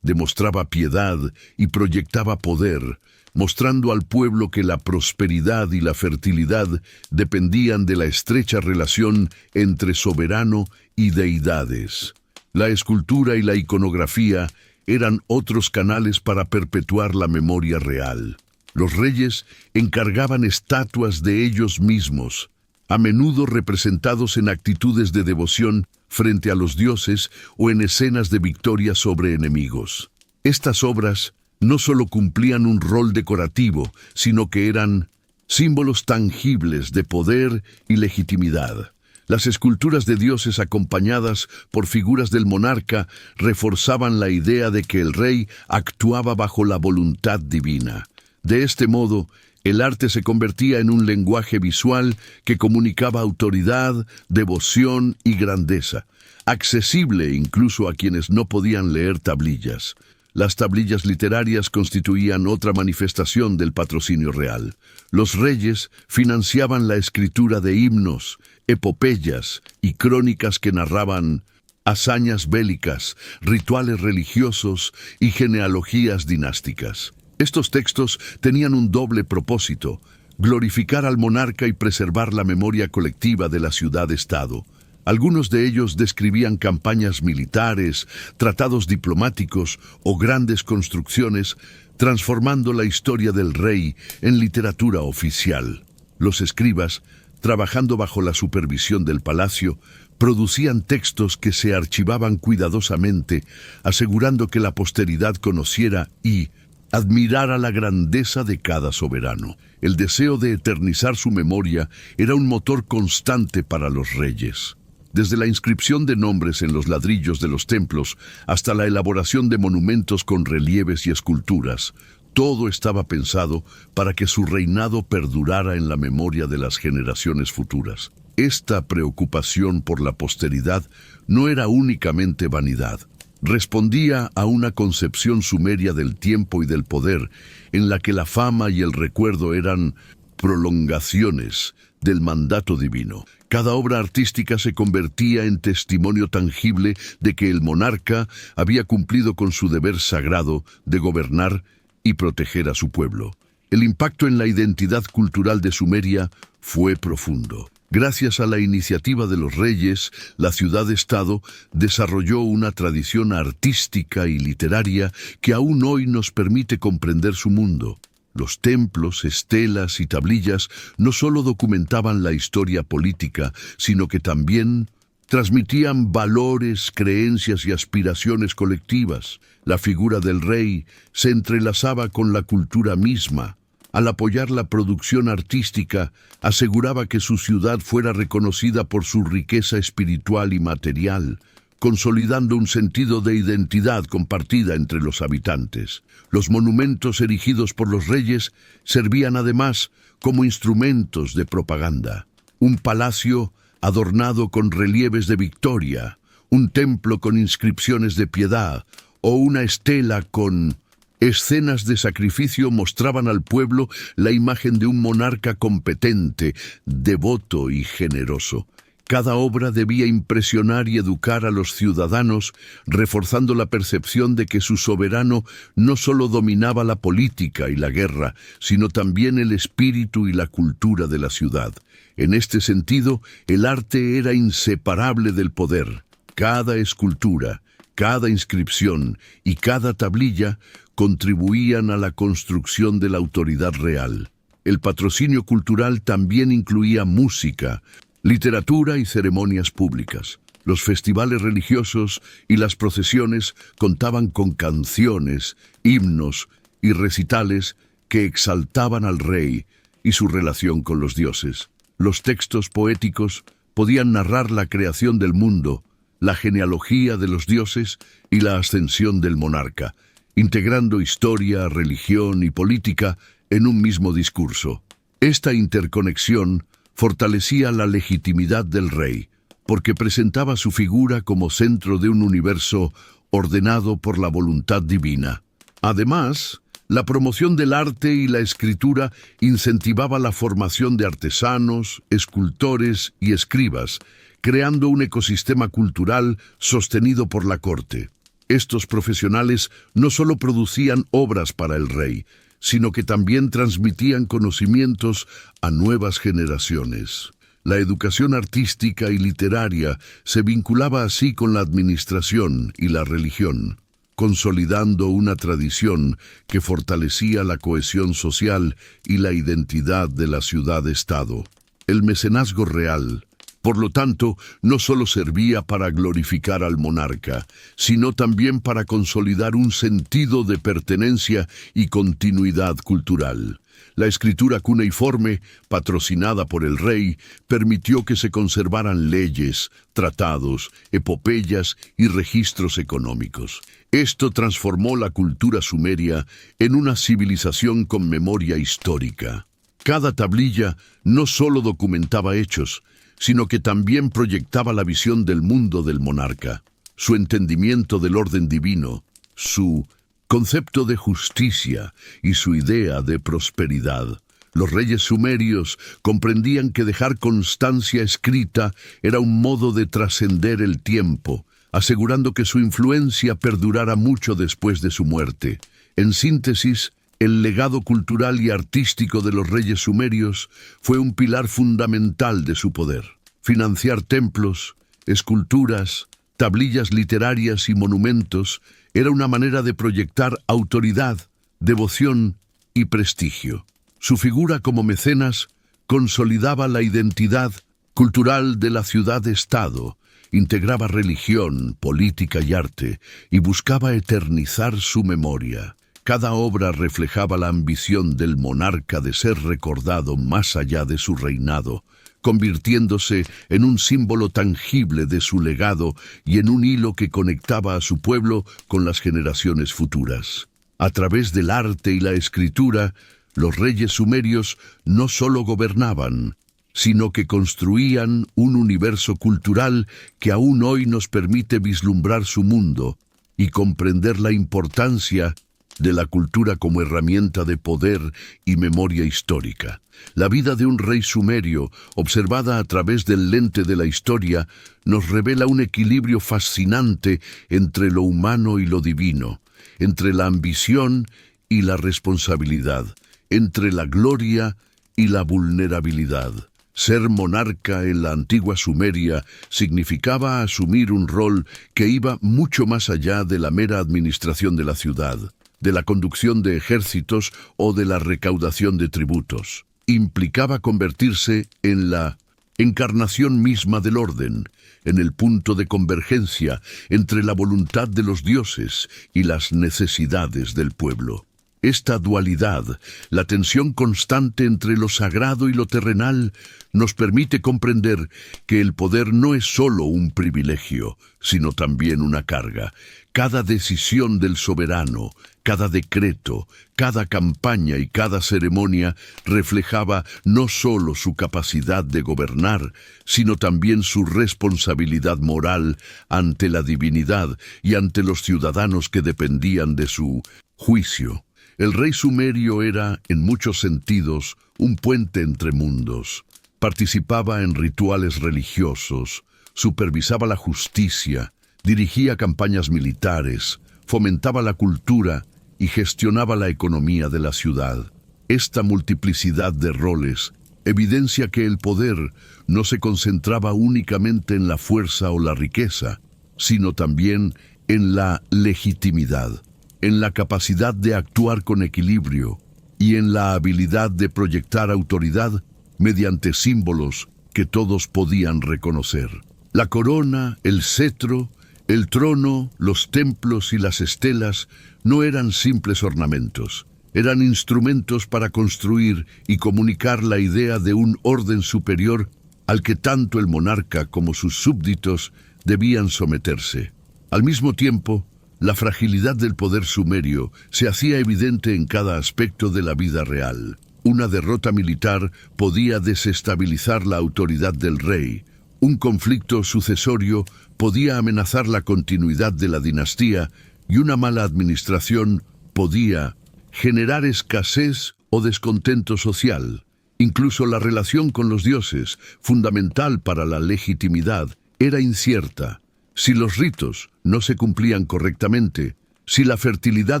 demostraba piedad y proyectaba poder, mostrando al pueblo que la prosperidad y la fertilidad dependían de la estrecha relación entre soberano y deidades. La escultura y la iconografía eran otros canales para perpetuar la memoria real. Los reyes encargaban estatuas de ellos mismos, a menudo representados en actitudes de devoción frente a los dioses o en escenas de victoria sobre enemigos. Estas obras no solo cumplían un rol decorativo, sino que eran símbolos tangibles de poder y legitimidad. Las esculturas de dioses acompañadas por figuras del monarca reforzaban la idea de que el rey actuaba bajo la voluntad divina. De este modo, el arte se convertía en un lenguaje visual que comunicaba autoridad, devoción y grandeza, accesible incluso a quienes no podían leer tablillas. Las tablillas literarias constituían otra manifestación del patrocinio real. Los reyes financiaban la escritura de himnos, epopeyas y crónicas que narraban hazañas bélicas, rituales religiosos y genealogías dinásticas. Estos textos tenían un doble propósito: glorificar al monarca y preservar la memoria colectiva de la ciudad-estado. Algunos de ellos describían campañas militares, tratados diplomáticos o grandes construcciones, transformando la historia del rey en literatura oficial. Los escribas, trabajando bajo la supervisión del palacio, producían textos que se archivaban cuidadosamente, asegurando que la posteridad conociera y admirara la grandeza de cada soberano. El deseo de eternizar su memoria era un motor constante para los reyes. Desde la inscripción de nombres en los ladrillos de los templos hasta la elaboración de monumentos con relieves y esculturas, todo estaba pensado para que su reinado perdurara en la memoria de las generaciones futuras. Esta preocupación por la posteridad no era únicamente vanidad. Respondía a una concepción sumeria del tiempo y del poder, en la que la fama y el recuerdo eran prolongaciones del mandato divino. Cada obra artística se convertía en testimonio tangible de que el monarca había cumplido con su deber sagrado de gobernar y proteger a su pueblo. El impacto en la identidad cultural de Sumeria fue profundo. Gracias a la iniciativa de los reyes, la ciudad-estado desarrolló una tradición artística y literaria que aún hoy nos permite comprender su mundo. Los templos, estelas y tablillas no solo documentaban la historia política, sino que también transmitían valores, creencias y aspiraciones colectivas. La figura del rey se entrelazaba con la cultura misma. Al apoyar la producción artística, aseguraba que su ciudad fuera reconocida por su riqueza espiritual y material, consolidando un sentido de identidad compartida entre los habitantes. Los monumentos erigidos por los reyes servían además como instrumentos de propaganda. Un palacio adornado con relieves de victoria, un templo con inscripciones de piedad o una estela con escenas de sacrificio mostraban al pueblo la imagen de un monarca competente, devoto y generoso. Cada obra debía impresionar y educar a los ciudadanos, reforzando la percepción de que su soberano no solo dominaba la política y la guerra, sino también el espíritu y la cultura de la ciudad. En este sentido, el arte era inseparable del poder. Cada escultura, cada inscripción y cada tablilla contribuían a la construcción de la autoridad real. El patrocinio cultural también incluía música, literatura y ceremonias públicas. Los festivales religiosos y las procesiones contaban con canciones, himnos y recitales que exaltaban al rey y su relación con los dioses. Los textos poéticos podían narrar la creación del mundo, la genealogía de los dioses y la ascensión del monarca, integrando historia, religión y política en un mismo discurso. Esta interconexión fortalecía la legitimidad del rey, porque presentaba su figura como centro de un universo ordenado por la voluntad divina. Además, la promoción del arte y la escritura incentivaba la formación de artesanos, escultores y escribas, creando un ecosistema cultural sostenido por la corte. Estos profesionales no solo producían obras para el rey, sino que también transmitían conocimientos a nuevas generaciones. La educación artística y literaria se vinculaba así con la administración y la religión. consolidando una tradición que fortalecía la cohesión social y la identidad de la ciudad-estado. El mecenazgo real, por lo tanto, no solo servía para glorificar al monarca, sino también para consolidar un sentido de pertenencia y continuidad cultural. La escritura cuneiforme, patrocinada por el rey, permitió que se conservaran leyes, tratados, epopeyas y registros económicos. Esto transformó la cultura sumeria en una civilización con memoria histórica. Cada tablilla no solo documentaba hechos, sino que también proyectaba la visión del mundo del monarca, su entendimiento del orden divino, su concepto de justicia y su idea de prosperidad. Los reyes sumerios comprendían que dejar constancia escrita era un modo de trascender el tiempo, asegurando que su influencia perdurara mucho después de su muerte. En síntesis, el legado cultural y artístico de los reyes sumerios fue un pilar fundamental de su poder. Financiar templos, esculturas, tablillas literarias y monumentos era una manera de proyectar autoridad, devoción y prestigio. Su figura como mecenas consolidaba la identidad cultural de la ciudad-estado, integraba religión, política y arte, y buscaba eternizar su memoria. Cada obra reflejaba la ambición del monarca de ser recordado más allá de su reinado, convirtiéndose en un símbolo tangible de su legado y en un hilo que conectaba a su pueblo con las generaciones futuras. A través del arte y la escritura, los reyes sumerios no solo gobernaban, sino que construían un universo cultural que aún hoy nos permite vislumbrar su mundo y comprender la importancia de la cultura como herramienta de poder y memoria histórica. La vida de un rey sumerio, observada a través del lente de la historia, nos revela un equilibrio fascinante entre lo humano y lo divino, entre la ambición y la responsabilidad, entre la gloria y la vulnerabilidad. Ser monarca en la antigua Sumeria significaba asumir un rol que iba mucho más allá de la mera administración de la ciudad, de la conducción de ejércitos o de la recaudación de tributos. Implicaba convertirse en la encarnación misma del orden, en el punto de convergencia entre la voluntad de los dioses y las necesidades del pueblo. Esta dualidad, la tensión constante entre lo sagrado y lo terrenal, nos permite comprender que el poder no es solo un privilegio, sino también una carga. Cada decisión del soberano, cada decreto, cada campaña y cada ceremonia reflejaba no solo su capacidad de gobernar, sino también su responsabilidad moral ante la divinidad y ante los ciudadanos que dependían de su juicio. El rey sumerio era, en muchos sentidos, un puente entre mundos. Participaba en rituales religiosos, supervisaba la justicia, dirigía campañas militares, fomentaba la cultura y gestionaba la economía de la ciudad. Esta multiplicidad de roles evidencia que el poder no se concentraba únicamente en la fuerza o la riqueza, sino también en la legitimidad, en la capacidad de actuar con equilibrio y en la habilidad de proyectar autoridad mediante símbolos que todos podían reconocer. La corona, el cetro, el trono, los templos y las estelas no eran simples ornamentos, eran instrumentos para construir y comunicar la idea de un orden superior al que tanto el monarca como sus súbditos debían someterse. Al mismo tiempo, la fragilidad del poder sumerio se hacía evidente en cada aspecto de la vida real. Una derrota militar podía desestabilizar la autoridad del rey. Un conflicto sucesorio podía amenazar la continuidad de la dinastía y una mala administración podía generar escasez o descontento social. Incluso la relación con los dioses, fundamental para la legitimidad, era incierta. Si los ritos no se cumplían correctamente, si la fertilidad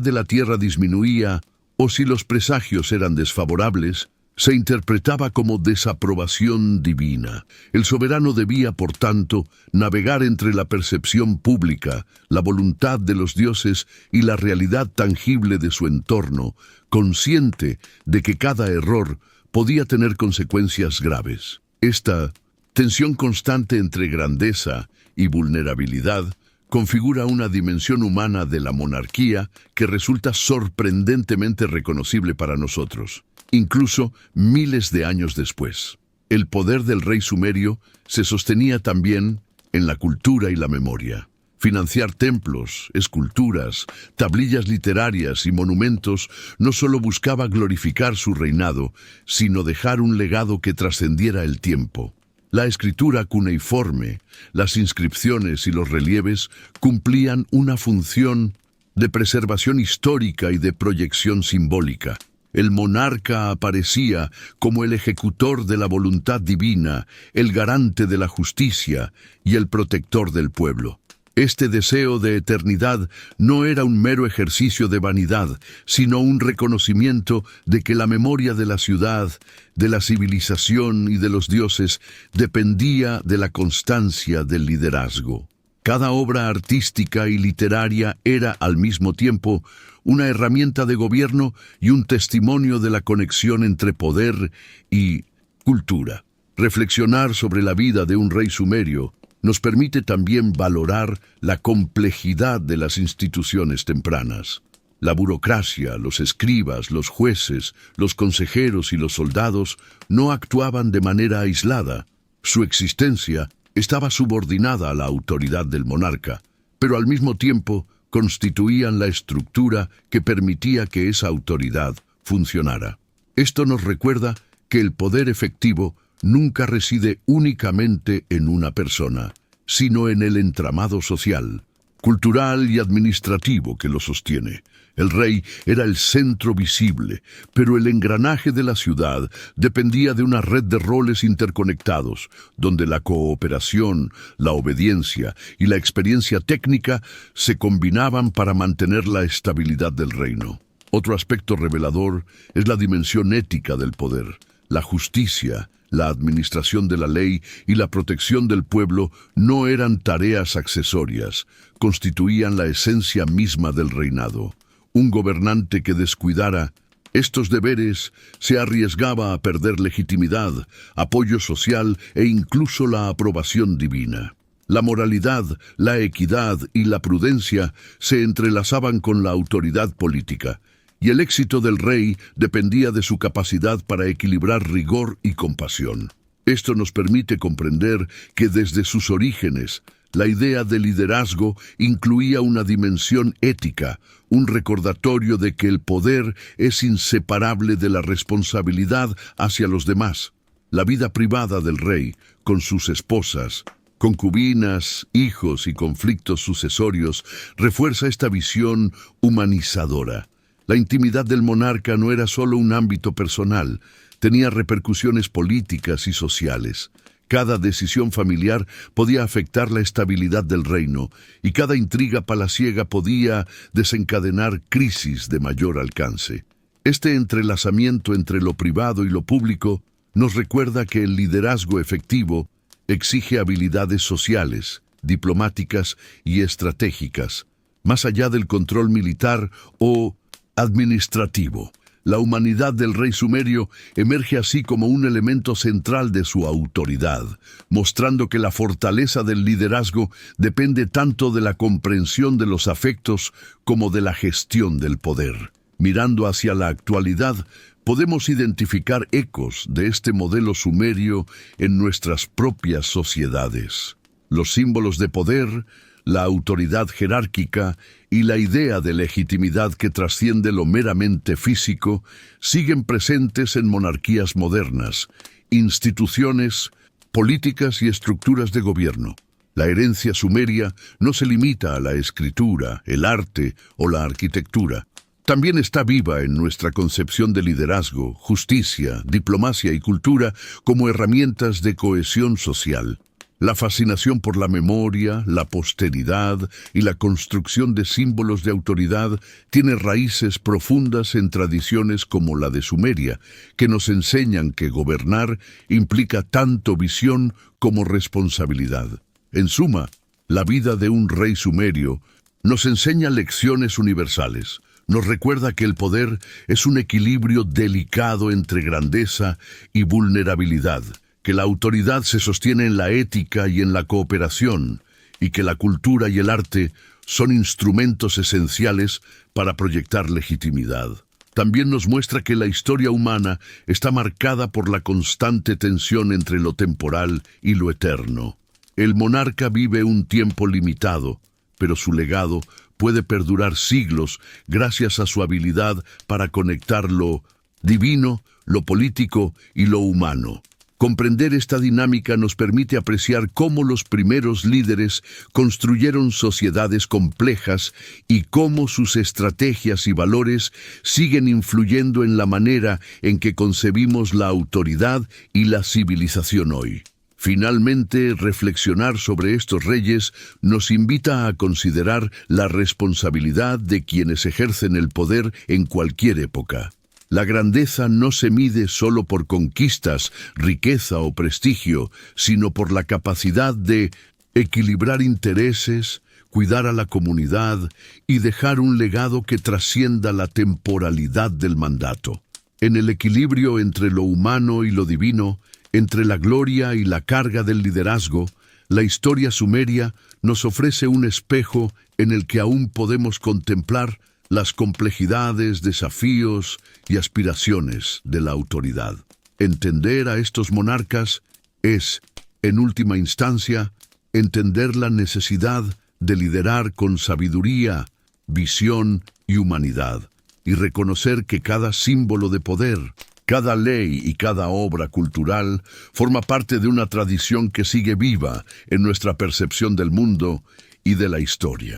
de la tierra disminuía o si los presagios eran desfavorables, se interpretaba como desaprobación divina. El soberano debía, por tanto, navegar entre la percepción pública, la voluntad de los dioses y la realidad tangible de su entorno, consciente de que cada error podía tener consecuencias graves. Esta tensión constante entre grandeza y vulnerabilidad configura una dimensión humana de la monarquía que resulta sorprendentemente reconocible para nosotros, incluso miles de años después. El poder del rey sumerio se sostenía también en la cultura y la memoria. Financiar templos, esculturas, tablillas literarias y monumentos no solo buscaba glorificar su reinado, sino dejar un legado que trascendiera el tiempo. La escritura cuneiforme, las inscripciones y los relieves cumplían una función de preservación histórica y de proyección simbólica. El monarca aparecía como el ejecutor de la voluntad divina, el garante de la justicia y el protector del pueblo. Este deseo de eternidad no era un mero ejercicio de vanidad, sino un reconocimiento de que la memoria de la ciudad, de la civilización y de los dioses dependía de la constancia del liderazgo. Cada obra artística y literaria era, al mismo tiempo, una herramienta de gobierno y un testimonio de la conexión entre poder y cultura. Reflexionar sobre la vida de un rey sumerio nos permite también valorar la complejidad de las instituciones tempranas. La burocracia, los escribas, los jueces, los consejeros y los soldados no actuaban de manera aislada. Su existencia estaba subordinada a la autoridad del monarca, pero al mismo tiempo constituían la estructura que permitía que esa autoridad funcionara. Esto nos recuerda que el poder efectivo nunca reside únicamente en una persona, sino en el entramado social, cultural y administrativo que lo sostiene. El rey era el centro visible, pero el engranaje de la ciudad dependía de una red de roles interconectados, donde la cooperación, la obediencia y la experiencia técnica se combinaban para mantener la estabilidad del reino. Otro aspecto revelador es la dimensión ética del poder. La justicia, la administración de la ley y la protección del pueblo no eran tareas accesorias, constituían la esencia misma del reinado. Un gobernante que descuidara estos deberes se arriesgaba a perder legitimidad, apoyo social e incluso la aprobación divina. La moralidad, la equidad y la prudencia se entrelazaban con la autoridad política, y el éxito del rey dependía de su capacidad para equilibrar rigor y compasión. Esto nos permite comprender que desde sus orígenes, la idea de liderazgo incluía una dimensión ética, un recordatorio de que el poder es inseparable de la responsabilidad hacia los demás. La vida privada del rey, con sus esposas, concubinas, hijos y conflictos sucesorios, refuerza esta visión humanizadora. La intimidad del monarca no era solo un ámbito personal, tenía repercusiones políticas y sociales. Cada decisión familiar podía afectar la estabilidad del reino, y cada intriga palaciega podía desencadenar crisis de mayor alcance. Este entrelazamiento entre lo privado y lo público nos recuerda que el liderazgo efectivo exige habilidades sociales, diplomáticas y estratégicas, más allá del control militar o administrativo. La humanidad del rey sumerio emerge así como un elemento central de su autoridad, mostrando que la fortaleza del liderazgo depende tanto de la comprensión de los afectos como de la gestión del poder. Mirando hacia la actualidad, podemos identificar ecos de este modelo sumerio en nuestras propias sociedades. Los símbolos de poder, la autoridad jerárquica y la idea de legitimidad que trasciende lo meramente físico siguen presentes en monarquías modernas, instituciones, políticas y estructuras de gobierno. La herencia sumeria no se limita a la escritura, el arte o la arquitectura. También está viva en nuestra concepción de liderazgo, justicia, diplomacia y cultura como herramientas de cohesión social. La fascinación por la memoria, la posteridad y la construcción de símbolos de autoridad tiene raíces profundas en tradiciones como la de Sumeria, que nos enseñan que gobernar implica tanto visión como responsabilidad. En suma, la vida de un rey sumerio nos enseña lecciones universales. Nos recuerda que el poder es un equilibrio delicado entre grandeza y vulnerabilidad, que la autoridad se sostiene en la ética y en la cooperación, y que la cultura y el arte son instrumentos esenciales para proyectar legitimidad. También nos muestra que la historia humana está marcada por la constante tensión entre lo temporal y lo eterno. El monarca vive un tiempo limitado, pero su legado puede perdurar siglos gracias a su habilidad para conectar lo divino, lo político y lo humano. Comprender esta dinámica nos permite apreciar cómo los primeros líderes construyeron sociedades complejas y cómo sus estrategias y valores siguen influyendo en la manera en que concebimos la autoridad y la civilización hoy. Finalmente, reflexionar sobre estos reyes nos invita a considerar la responsabilidad de quienes ejercen el poder en cualquier época. La grandeza no se mide solo por conquistas, riqueza o prestigio, sino por la capacidad de equilibrar intereses, cuidar a la comunidad y dejar un legado que trascienda la temporalidad del mandato. En el equilibrio entre lo humano y lo divino, entre la gloria y la carga del liderazgo, la historia sumeria nos ofrece un espejo en el que aún podemos contemplar las complejidades, desafíos y aspiraciones de la autoridad. Entender a estos monarcas es, en última instancia, entender la necesidad de liderar con sabiduría, visión y humanidad, y reconocer que cada símbolo de poder, cada ley y cada obra cultural forma parte de una tradición que sigue viva en nuestra percepción del mundo y de la historia.